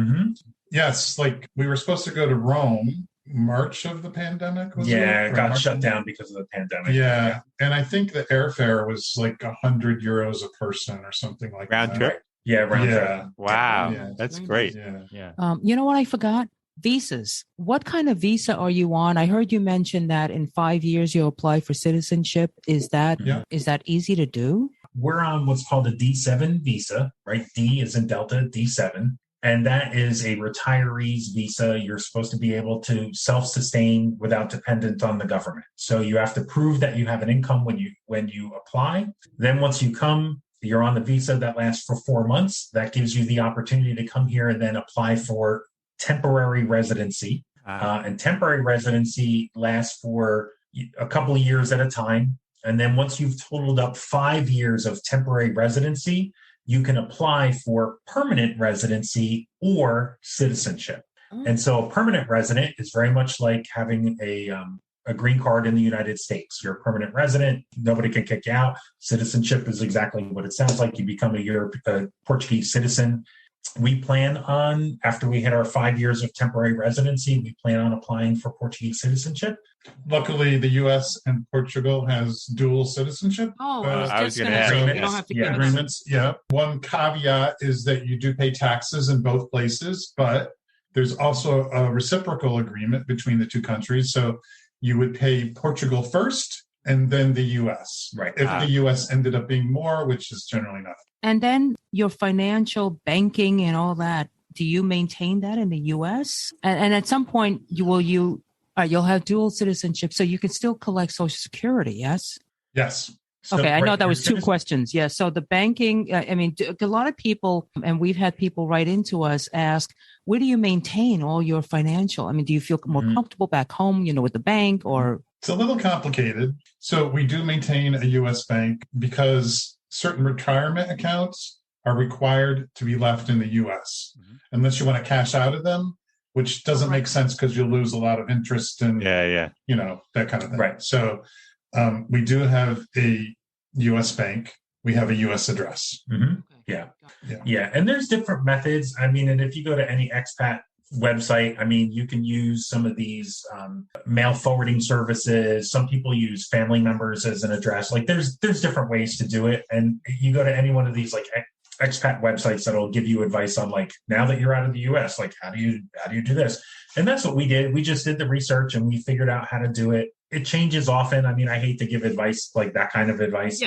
Yes. Like we were supposed to go to Rome March of the pandemic. It got shut down because of the pandemic. Yeah. And I think the airfare was like €100 a person or something like round that. trip. Yeah. Round trip. Wow. Yeah. That's great. Yeah. You know what I forgot? Visas. What kind of visa are you on? I heard you mention that in 5 years you'll apply for citizenship. Is that easy to do? We're on what's called a D7 visa, right? D is in Delta, D7. And that is a retiree's visa. You're supposed to be able to self-sustain without dependent on the government. So you have to prove that you have an income when you apply. Then once you come, you're on the visa that lasts for 4 months. That gives you the opportunity to come here and then apply for temporary residency. And temporary residency lasts for a couple of years at a time. And then once you've totaled up 5 years of temporary residency, you can apply for permanent residency or citizenship. And so a permanent resident is very much like having a green card in the United States. You're a permanent resident. Nobody can kick you out. Citizenship is exactly what it sounds like. You become a Portuguese citizen. We plan on, after we hit our 5 years of temporary residency, we plan on applying for Portuguese citizenship. Luckily, the U.S. and Portugal has dual citizenship. Oh, I was going to ask. ask. You don't have to agreements. Yeah. One caveat is that you do pay taxes in both places, but there's also a reciprocal agreement between the two countries. So you would pay Portugal first and then the U.S. Right. If the U.S. ended up being more, which is generally not. And then your financial banking and all that, do you maintain that in the U.S.? And at some point, you'll have dual citizenship, so you can still collect Social Security, yes? Yes. So, okay, I know that was 2 questions. Yeah, so the banking, I mean, a lot of people, and we've had people write into us, ask, where do you maintain all your financial? I mean, do you feel more comfortable back home, with the bank or? It's a little complicated. So we do maintain a U.S. bank because certain retirement accounts are required to be left in the U.S. Unless you want to cash out of them, which doesn't make sense because you'll lose a lot of interest and, that kind of thing. Right. So we do have a U.S. bank. We have a U.S. address. Yeah. And there's different methods. I mean, and if you go to any expat website. I mean, you can use some of these mail forwarding services. Some people use family members as an address. Like there's different ways to do it. And you go to any one of these like expat websites that'll give you advice on like, now that you're out of the US, like how do you do this? And that's what we did. We just did the research and we figured out how to do it. It changes often. I mean, I hate to give advice, like that kind of advice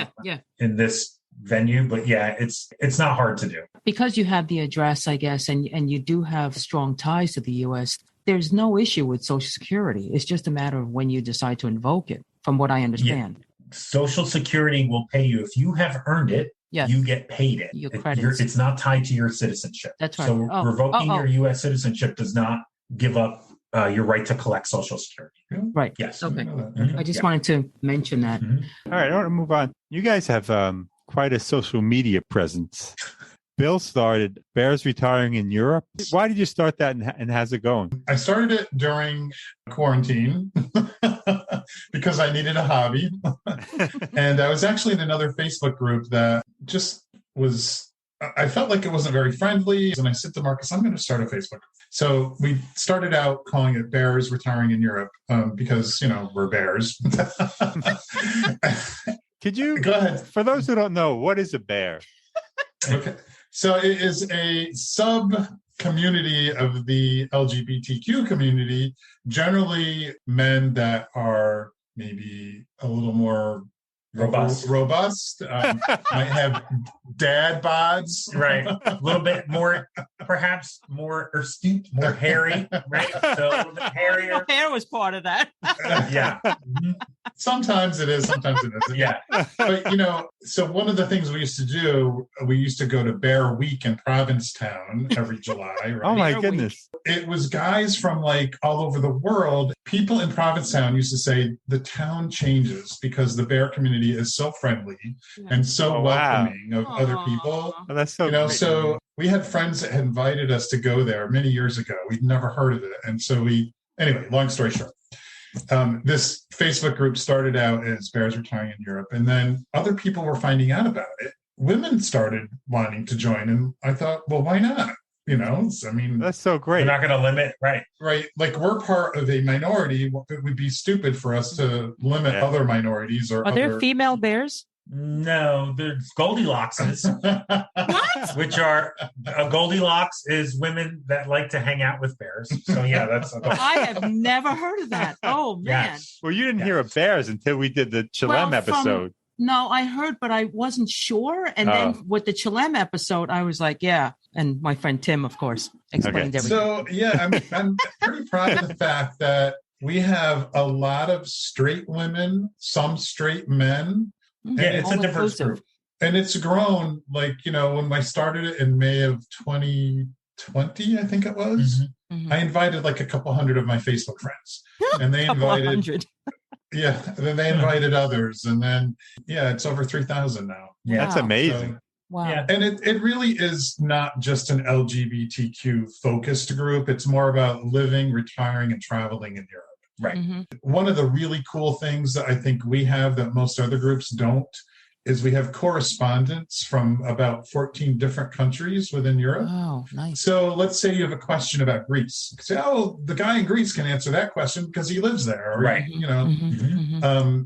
in this venue, but yeah, it's not hard to do. Because you have the address, I guess, and you do have strong ties to the US, there's no issue with Social Security. It's just a matter of when you decide to invoke it, from what I understand. Yeah. Social Security will pay you. If you have earned it, you get paid it. It's not tied to your citizenship. That's right. So revoking your U.S. citizenship does not give up your right to collect Social Security. Right. Yes. Okay. I just wanted to mention that. All right. I want to move on. You guys have quite a social media presence. Bill started Bears Retiring in Europe. Why did you start that and how's it going? I started it during quarantine because I needed a hobby. And I was actually in another Facebook group that just was, I felt like it wasn't very friendly. And I said to Marcus, I'm going to start a Facebook group. So we started out calling it Bears Retiring in Europe because, we're bears. Could you, go ahead. For those who don't know, what is a bear? Okay. So it is a sub-community of the LGBTQ community, generally men that are maybe a little more robust might have dad bods. Right. A little bit more, perhaps more astute, more hairy, right? So a little bit hairier. Hair was part of that. Yeah. Sometimes it is, sometimes it isn't. Yeah. But, so one of the things we used to do, we used to go to Bear Week in Provincetown every July. Right? Oh, my goodness. It was guys from like all over the world. People in Provincetown used to say the town changes because the bear community is so friendly and so welcoming of other people. Oh, that's so great. So we had friends that had invited us to go there many years ago. We'd never heard of it. And so anyway, long story short, this Facebook group started out as Bears Retiring in Europe. And then other people were finding out about it. Women started wanting to join. And I thought, well, why not? That's so great. You're not going to limit, right? Right. Like we're part of a minority. It would be stupid for us to limit other minorities or Are there female bears? No, there's Goldilockses. What? Which are Goldilocks is women that like to hang out with bears. So yeah, that's. I have never heard of that. Oh man. Yes. Well, you didn't hear of bears until we did the Chilem episode. No, I heard, but I wasn't sure. And then with the Chilem episode, I was like, yeah. And my friend Tim, of course, explained everything. So yeah, I'm pretty proud of the fact that we have a lot of straight women, some straight men. Yeah, it's a diverse group. And it's grown, like, when I started it in May of 2020, I think it was, I invited like a couple hundred of my Facebook friends. And they invited... Yeah, then they invited others. And then, it's over 3,000 now. Yeah, that's amazing. Wow. Yeah. And it really is not just an LGBTQ focused group. It's more about living, retiring, and traveling in Europe. Right. Mm-hmm. One of the really cool things that I think we have that most other groups don't is we have correspondents from about 14 different countries within Europe. Oh, nice. So let's say you have a question about Greece. You say, the guy in Greece can answer that question because he lives there. Or, right.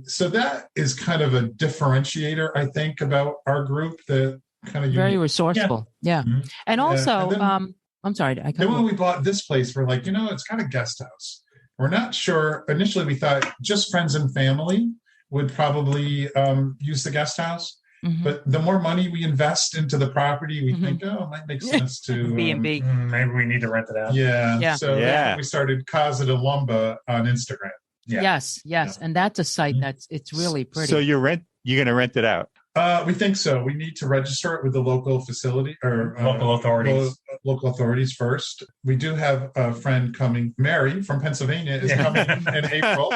So that is kind of a differentiator, I think, about our group that kind of very resourceful. Yeah. Mm-hmm. And also, then, I'm sorry. Then when we bought this place, we're like, it's got a guest house. We're not sure. Initially, we thought just friends and family would probably use the guest house. Mm-hmm. But the more money we invest into the property, we think, it might make sense to... B&B. Maybe we need to rent it out. Yeah. So we started Casa da Lomba on Instagram. Yeah. Yes. Yeah. And that's a site it's really pretty. So you're going to rent it out? We think so. We need to register it with the local facility or local authorities. Local authorities first. We do have a friend coming. Mary from Pennsylvania is coming in April.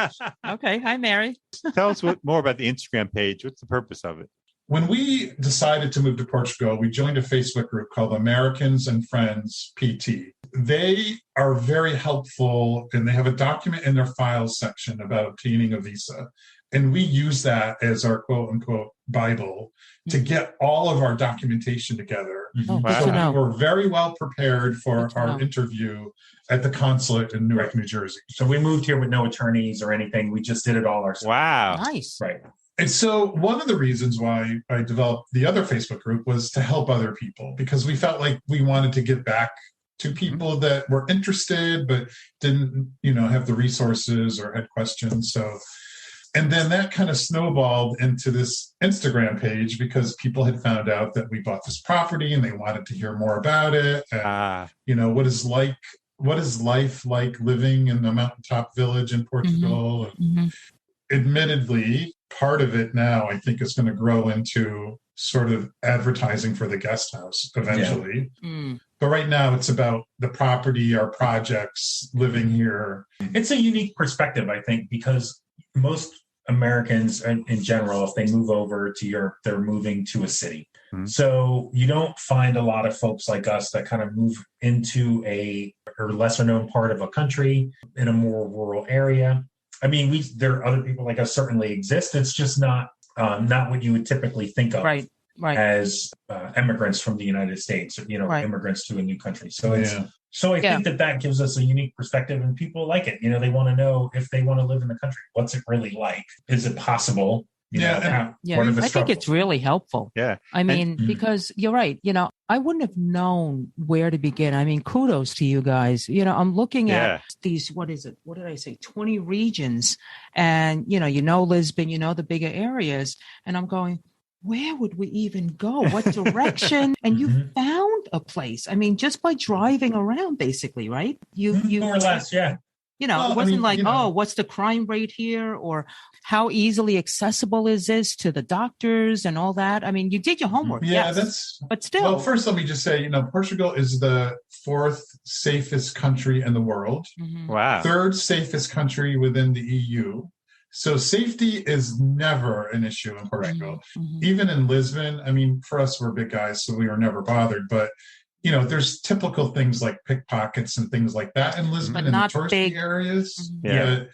Okay. Hi, Mary. Tell us more about the Instagram page. What's the purpose of it? When we decided to move to Portugal, we joined a Facebook group called Americans and Friends PT. They are very helpful, and they have a document in their files section about obtaining a visa. And we use that as our quote unquote Bible to get all of our documentation together. Oh, Wow. good to know. We were very well prepared for our interview at the consulate in Newark, New Jersey. So we moved here with no attorneys or anything. We just did it all ourselves. Wow. Nice. Right. And so one of the reasons why I developed the other Facebook group was to help other people, because we felt like we wanted to give back to people that were interested but didn't, have the resources or had questions. So, and then that kind of snowballed into this Instagram page because people had found out that we bought this property and they wanted to hear more about it. And, what is life like living in a mountaintop village in Portugal? Mm-hmm. Admittedly, part of it now, I think, is going to grow into sort of advertising for the guest house eventually. Yeah. But right now, it's about the property, our projects, living here. It's a unique perspective, I think, because most Americans in general, if they move over to Europe, they're moving to a city. Mm-hmm. So you don't find a lot of folks like us that kind of move into a lesser known part of a country in a more rural area. I mean, there are other people like us certainly exist. It's just not what you would typically think of as immigrants from the United States, immigrants to a new country. So I think that gives us a unique perspective, and people like it. They want to know if they want to live in the country, what's it really like? Is it possible? I think it's really helpful. Yeah. I mean, because you're right. I wouldn't have known where to begin. I mean, kudos to you guys. I'm looking at these, what is it? What did I say? 20 regions. And, Lisbon, the bigger areas. And I'm going, where would we even go? What direction? And you found a place. I mean, just by driving around, basically, right? You more or less, yeah. It wasn't what's the crime rate here, or how easily accessible is this to the doctors and all that? I mean, you did your homework. Yeah, but still. Well, first, let me just say, Portugal is the 4th safest country in the world. Mm-hmm. Wow. 3rd safest country within the EU. So safety is never an issue in Portugal. Mm-hmm. Even in Lisbon, I mean, for us, we're big guys, so we were never bothered. But there's typical things like pickpockets and things like that in Lisbon and the touristy areas. Mm-hmm. Yeah.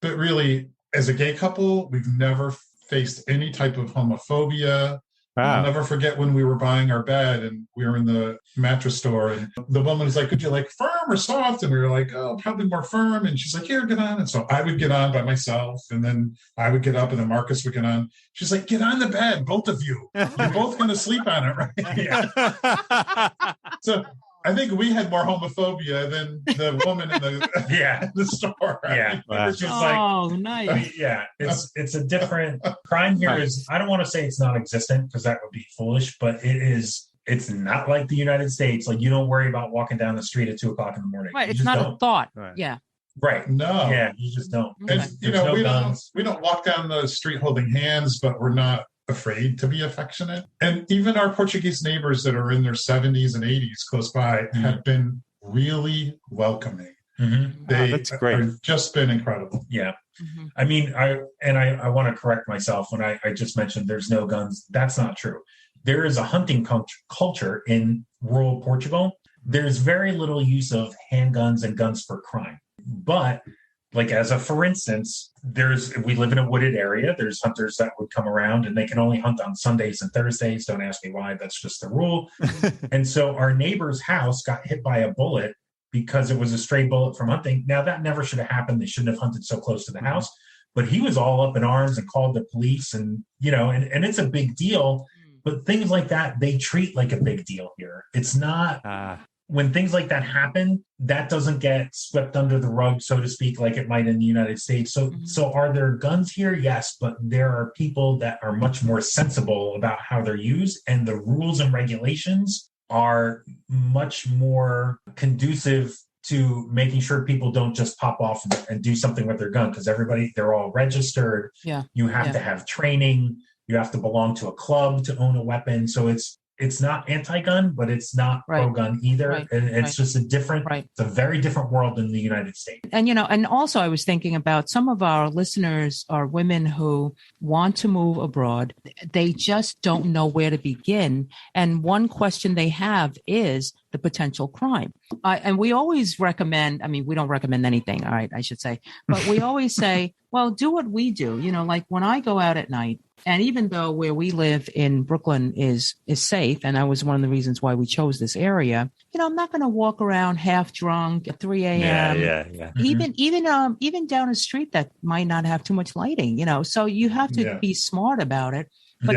But really, as a gay couple, we've never faced any type of homophobia. Wow. I'll never forget when we were buying our bed and we were in the mattress store, and the woman was like, "Could you like firm or soft?" And we were like, "Oh, probably more firm." And she's like, "Here, get on." And so I would get on by myself, and then I would get up, and then Marcus would get on. She's like, "Get on the bed, both of you. You're both going to sleep on it, right?" Yeah. So I think we had more homophobia than the woman in the store. Right? Yeah, wow. It's just nice. Yeah, it's a different crime here. Is I don't want to say it's non-existent because that would be foolish, but it is. It's not like the United States. Like, you don't worry about walking down the street at 2:00 in the morning. Right, it's not a thought. Right. Yeah. Right. No. Yeah, you just don't. And, we don't walk down the street holding hands, but we're not afraid to be affectionate. And even our Portuguese neighbors that are in their 70s and 80s close by have been really welcoming. Mm-hmm. That's great. Have just been incredible. Yeah. Mm-hmm. I mean, I want to correct myself when I just mentioned there's no guns. That's not true. There is a hunting culture in rural Portugal. There's very little use of handguns and guns for crime. But like, for instance, we live in a wooded area. There's hunters that would come around, and they can only hunt on Sundays and Thursdays. Don't ask me why. That's just the rule. And so our neighbor's house got hit by a bullet because it was a stray bullet from hunting. Now, that never should have happened. They shouldn't have hunted so close to the house. But he was all up in arms and called the police, and and it's a big deal. But things like that, they treat like a big deal here. It's not. When things like that happen, that doesn't get swept under the rug, so to speak, like it might in the United States. So are there guns here? Yes, but there are people that are much more sensible about how they're used, and the rules and regulations are much more conducive to making sure people don't just pop off and do something with their gun, because they're all registered. Yeah. You have to have training. You have to belong to a club to own a weapon. So it's not anti-gun, but it's not pro-gun either. Right. And it's just it's a very different world than the United States. And, and also I was thinking about some of our listeners are women who want to move abroad. They just don't know where to begin. And one question they have is, the potential crime. And we always recommend, I mean, we don't recommend anything, all right, I should say, but we always say, well, do what we do. You know, like when I go out at night, and even though where we live in Brooklyn is safe, and that was one of the reasons why we chose this area, you know, I'm not going to walk around half drunk at 3 a.m. Yeah. Even down a street that might not have too much lighting, you know, so you have to be smart about it. But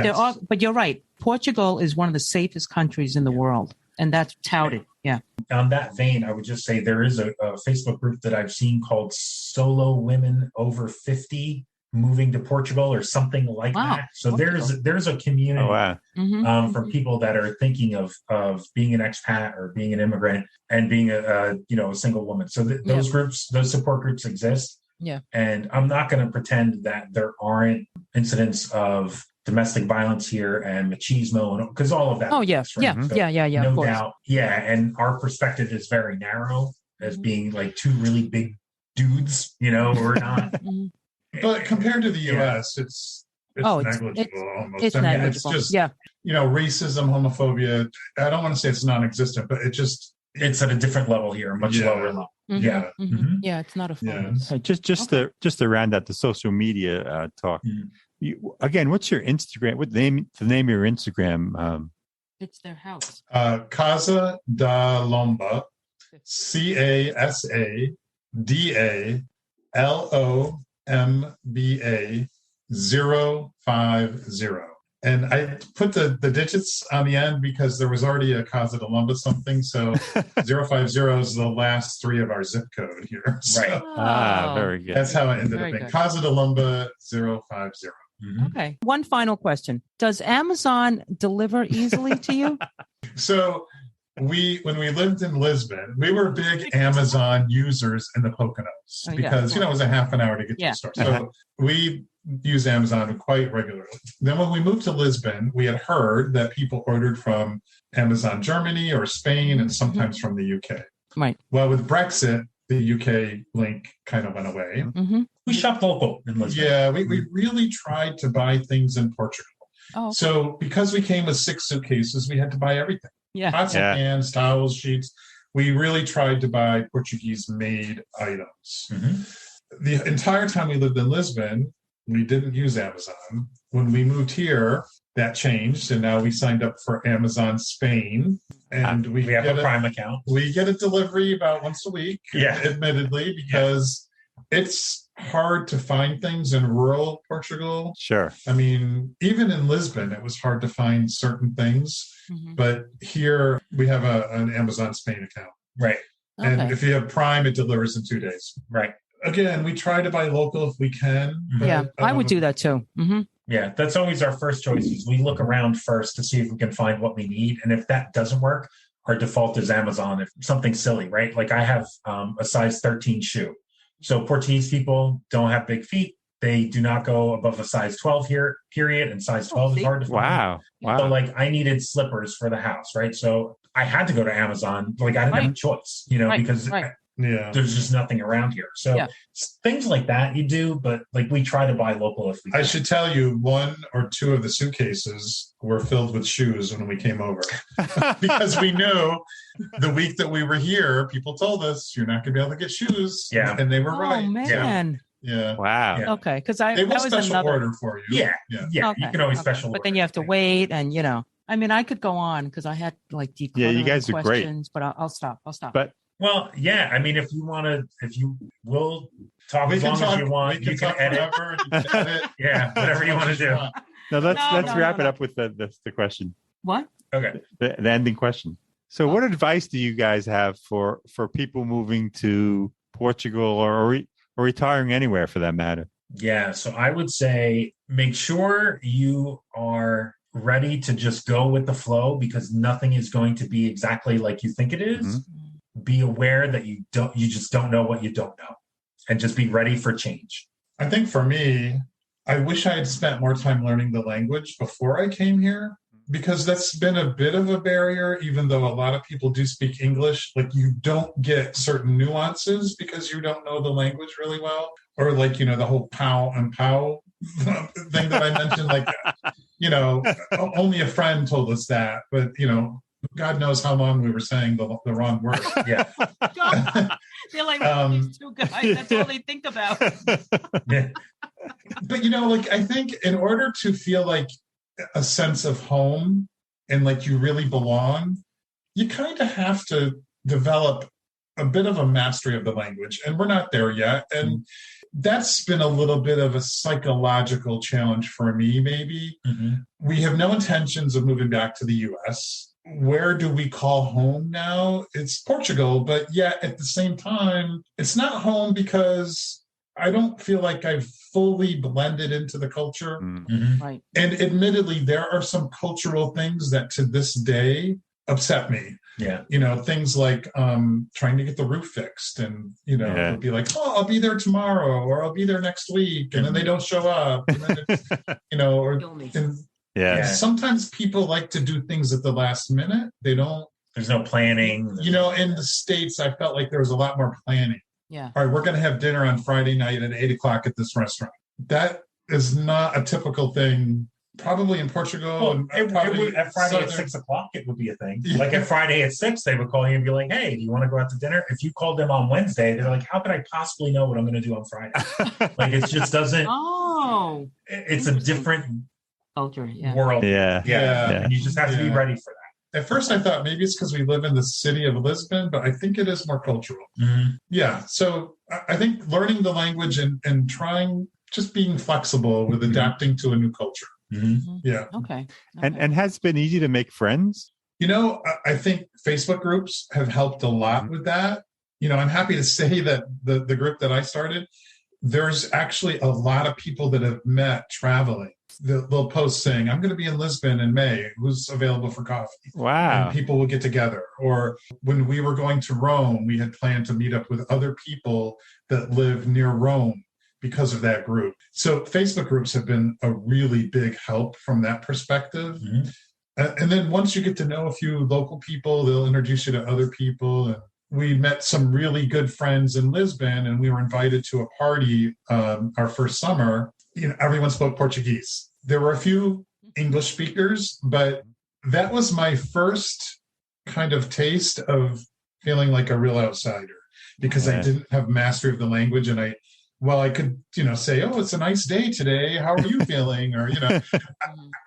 but you're right. Portugal is one of the safest countries in the world, and that's touted. Yeah. On that vein, I would just say there is a Facebook group that I've seen called Solo Women Over 50 Moving to Portugal or something like that. So there's a community from people that are thinking of being an expat or being an immigrant and being a single woman. So those groups, those support groups exist. Yeah. And I'm not going to pretend that there aren't incidents of domestic violence here and machismo, because all of that. Oh, yes. Right? Yeah. No doubt. Yeah. And our perspective is very narrow as being like two really big dudes, you know, or not. But compared to the U.S., it's negligible almost. It's negligible. It's just, racism, homophobia. I don't want to say it's non-existent, but it's at a different level here, much lower level. Yeah. Yeah, it's not a fun. Just to round out the social media talk. Again, what's your Instagram? What the name of your Instagram? It's their house. Casa da Lomba, CASADALOMBA 050. And I put the digits on the end because there was already a Casa de Lomba something. So 050 is the last three of our zip code here. So Right. Very good. That's how it ended up being. Casa de Lomba 050. Okay. One final question. Does Amazon deliver easily to you? So when we lived in Lisbon, we were big Amazon users in the Poconos because, it was a half an hour to get to the store. So we use Amazon quite regularly. Then when we moved to Lisbon, we had heard that people ordered from Amazon Germany or Spain and sometimes from the UK. Right. Well, with Brexit, the UK link kind of went away. We shopped local in Lisbon. Yeah, we really tried to buy things in Portugal. Oh, okay. So because we came with 6 suitcases, we had to buy everything. Yeah. Pots and pans, towels, sheets. We really tried to buy Portuguese-made items. The entire time we lived in Lisbon, we didn't use Amazon. When we moved here, that changed, and now we signed up for Amazon Spain, and we have a Prime account. We get a delivery about once a week, admittedly, because it's hard to find things in rural Portugal. Sure. I mean, even in Lisbon, it was hard to find certain things, but here we have an Amazon Spain account. Right. And if you have Prime, it delivers in 2 days. Right. Again, we try to buy local if we can. Yeah, I would do that too. Yeah, that's always our first choice. Is we look around first to see if we can find what we need. And if that doesn't work, our default is Amazon. If something silly, right? Like I have a size 13 shoe. So Portuguese people don't have big feet. They do not go above a size 12 here, period. And size 12 is hard to find. Wow. So like I needed slippers for the house, right? So I had to go to Amazon. Like I didn't have a choice, because there's just nothing around here. So things like that you do, but like we try to buy local if we can. I should tell you, 1 or 2 of the suitcases were filled with shoes when we came over because we knew the week that we were here, people told us you're not going to be able to get shoes. Yeah. And they were right. Oh, man. Yeah. Wow. Yeah. Okay. Because they will that was special another order for you. Yeah. Okay. You can always special order. But then you have to wait and, I mean, I could go on because I had like deep you guys are great. But I'll stop. But well, yeah. I mean, if you will talk as long as you want. You can edit. Yeah, whatever you want to do. No, let's wrap it up with the question. What? Okay. The ending question. So what advice do you guys have for people moving to Portugal or retiring anywhere for that matter? Yeah. So I would say make sure you are ready to just go with the flow because nothing is going to be exactly like you think it is. Be aware that you just don't know what you don't know and just be ready for change. I think for me, I wish I had spent more time learning the language before I came here because that's been a bit of a barrier, even though a lot of people do speak English. Like you don't get certain nuances because you don't know the language really well. Or like, the whole pow and pow thing that I mentioned, like, only a friend told us that. But, God knows how long we were saying the wrong word. Yeah. They're like, these two guys, that's all they think about. Yeah. But, I think in order to feel like a sense of home and like you really belong, you kind of have to develop a bit of a mastery of the language. And we're not there yet. And that's been a little bit of a psychological challenge for me, maybe. Mm-hmm. We have no intentions of moving back to the US. Where do we call home now? It's Portugal, but yet at the same time, it's not home because I don't feel like I've fully blended into the culture. Mm-hmm. Right. And admittedly, there are some cultural things that to this day upset me. Yeah. Things like trying to get the roof fixed and, it'll be like, oh, I'll be there tomorrow or I'll be there next week. And then they don't show up. And then it's, sometimes people like to do things at the last minute. They don't. There's no planning. In the States, I felt like there was a lot more planning. Yeah. All right, we're going to have dinner on Friday night at 8:00 at this restaurant. That is not a typical thing. Probably in Portugal. Well, at Friday at 6:00, it would be a thing. Yeah. Like at Friday at 6, they would call you and be like, hey, do you want to go out to dinner? If you called them on Wednesday, they're like, how could I possibly know what I'm going to do on Friday? Like, it just doesn't. Oh. It's a different culture world. Yeah. And you just have to be ready for that. At first, I thought maybe it's because we live in the city of Lisbon, but I think it is more cultural. Mm-hmm. Yeah. So I think learning the language and trying, just being flexible with adapting to a new culture. Mm-hmm. Yeah. Okay. And has it been easy to make friends? I think Facebook groups have helped a lot with that. I'm happy to say that the group that I started, there's actually a lot of people that have met traveling. They'll post saying, I'm going to be in Lisbon in May. Who's available for coffee? Wow. And people will get together. Or when we were going to Rome, we had planned to meet up with other people that live near Rome because of that group. So Facebook groups have been a really big help from that perspective. Mm-hmm. And then once you get to know a few local people, they'll introduce you to other people. And we met some really good friends in Lisbon, and we were invited to a party our first summer. Everyone spoke Portuguese. There were a few English speakers, but that was my first kind of taste of feeling like a real outsider because I didn't have mastery of the language. And I could, say, oh, it's a nice day today. How are you feeling? Or,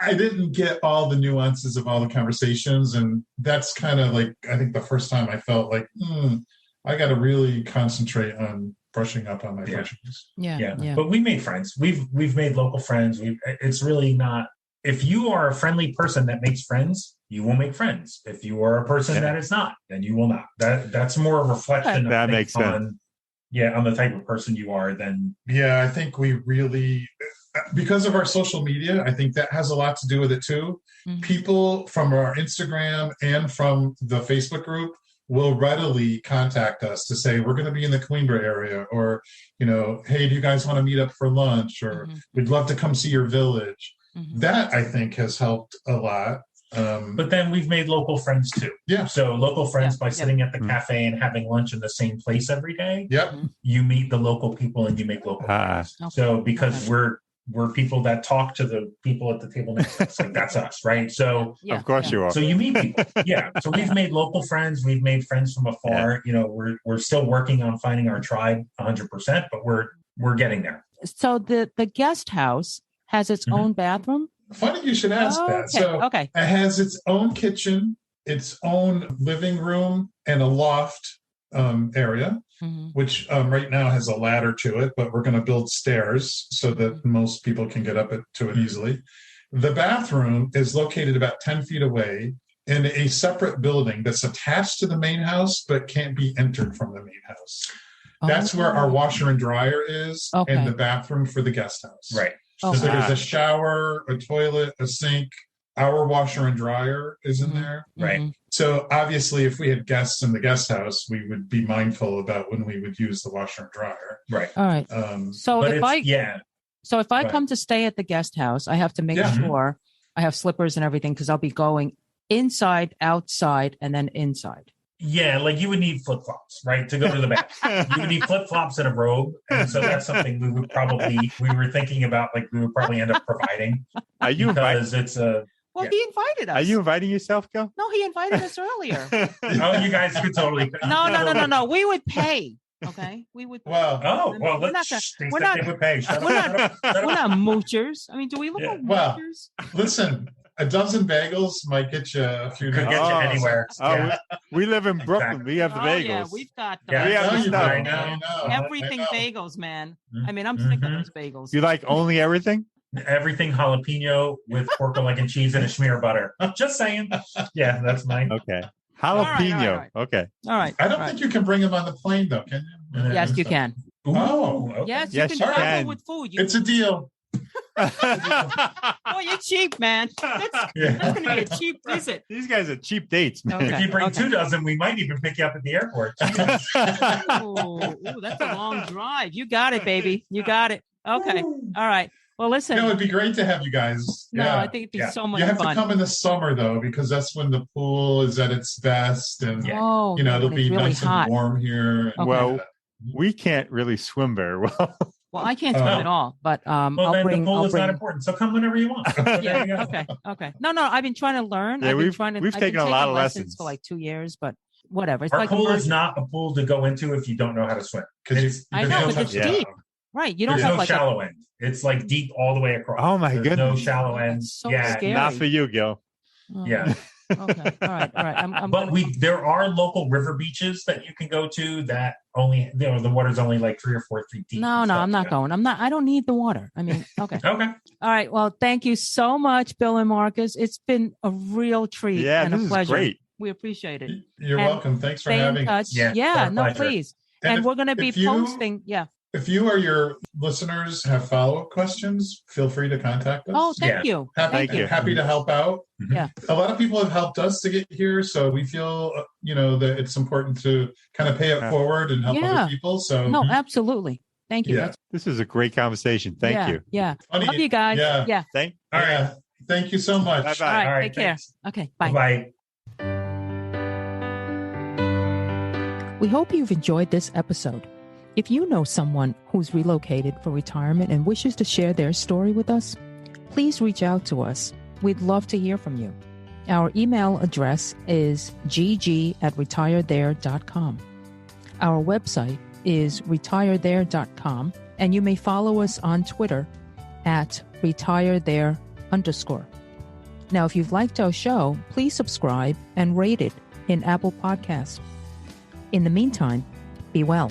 I didn't get all the nuances of all the conversations. And that's kind of like, I think the first time I felt like, I got to really concentrate on brushing up on my Portuguese. Yeah. But we made friends. We've made local friends. It's really not. If you are a friendly person that makes friends, you will make friends. If you are a person that is not, then you will not. That's more a reflection. That makes sense. On the type of person you are. Then I think we really, because of our social media, I think that has a lot to do with it too. Mm-hmm. People from our Instagram and from the Facebook group will readily contact us to say, we're going to be in the Coimbra area, or, hey, do you guys want to meet up for lunch? Or we'd love to come see your village. Mm-hmm. That, I think, has helped a lot. But then we've made local friends too. Yeah. So local friends by sitting at the cafe and having lunch in the same place every day. Yep. You meet the local people and you make local friends. Okay. So because we're people that talk to the people at the table next to us, like that's us, right? So of course you are. So you meet people. Yeah. So we've made local friends. We've made friends from afar. Yeah. We're still working on finding our tribe 100%, but we're getting there. So the guest house has its own bathroom? Funny you should ask that. So it has its own kitchen, its own living room, and a loft area, which right now has a ladder to it, but we're going to build stairs so that most people can get up to it easily. The bathroom is located about 10 feet away in a separate building that's attached to the main house, but can't be entered from the main house. That's where our washer and dryer is, and the bathroom for the guest house. Right. So there's a shower, a toilet, a sink. Our washer and dryer is in there. Right. So obviously, if we had guests in the guest house, we would be mindful about when we would use the washer and dryer. Right. All right. So if I come to stay at the guest house, I have to make sure I have slippers and everything because I'll be going inside, outside, and then inside. Yeah, like you would need flip-flops, right, to go to the bathroom. You would need flip-flops and a robe. And so that's something we were thinking about, like we would probably end up providing. Are you because it's a... Well, he invited us. Are you inviting yourself, Gil? No, he invited us earlier. Oh, you guys could totally. No. We would pay. Okay, we would. Well, we're not moochers. I mean, do we look like moochers? Listen, a dozen bagels might get you a few. Could get you anywhere. We live in Brooklyn. We have the bagels. Yeah, we've got. We have the I stuff. Everything bagels, man. I mean, I'm sick of those bagels. You like only everything? Everything jalapeno with pork leg and cheese and a schmear butter. Just saying. Yeah, that's mine. Okay. Jalapeno. All right. Okay. All right. I don't think you can bring them on the plane, though, can you? Yes, you can. Oh, okay. Yes, you can travel with food. It's a deal. Oh, you're cheap, man. That's going to be a cheap visit. These guys are cheap dates, man. If you bring 2 dozen, we might even pick you up at the airport. Ooh, that's a long drive. You got it, baby. You got it. Okay. All right. Well, listen. It'd be great to have you guys. No, I think it'd be so much fun. You have to come in the summer, though, because that's when the pool is at its best. And, it'll be really nice hot. and warm here. Okay. Well, we can't really swim very well. Well, I can't swim at all, but the pool is not important, so come whenever you want. Okay. No, I've been trying to learn. Yeah, we've taken a lot of lessons for like 2 years, but whatever. It's Our like pool is not a pool to go into if you don't know how to swim. I know, but it's deep. Right. You don't have no shallow end. It's like deep all the way across. Oh my goodness. No shallow end. So scary. Not for you, Gil. Yeah. Okay. All right. But there are local river beaches that you can go to that only, the water's only like 3 or 4 feet deep. No, I'm not going. I don't need the water. I mean, okay. Okay. All right. Well, thank you so much, Bill and Marcus. It's been a real treat and a pleasure. Great. We appreciate it. You're welcome. Thanks for having us. Please. And we're going to be posting. Yeah. If you or your listeners have follow-up questions, feel free to contact us. Oh, thank you. Happy to help out. Yeah. A lot of people have helped us to get here, so we feel, that it's important to kind of pay it forward and help other people. So no, absolutely. Thank you. Yeah. This is a great conversation. Thank you. Yeah. Love you guys. Yeah. All right. Thank you so much. Bye-bye. All right. Take care. Okay. Bye. Bye. We hope you've enjoyed this episode. If you know someone who's relocated for retirement and wishes to share their story with us, please reach out to us. We'd love to hear from you. Our email address is gg@retirethere.com. Our website is retirethere.com, and you may follow us on Twitter @retirethere_. Now, if you've liked our show, please subscribe and rate it in Apple Podcasts. In the meantime, be well.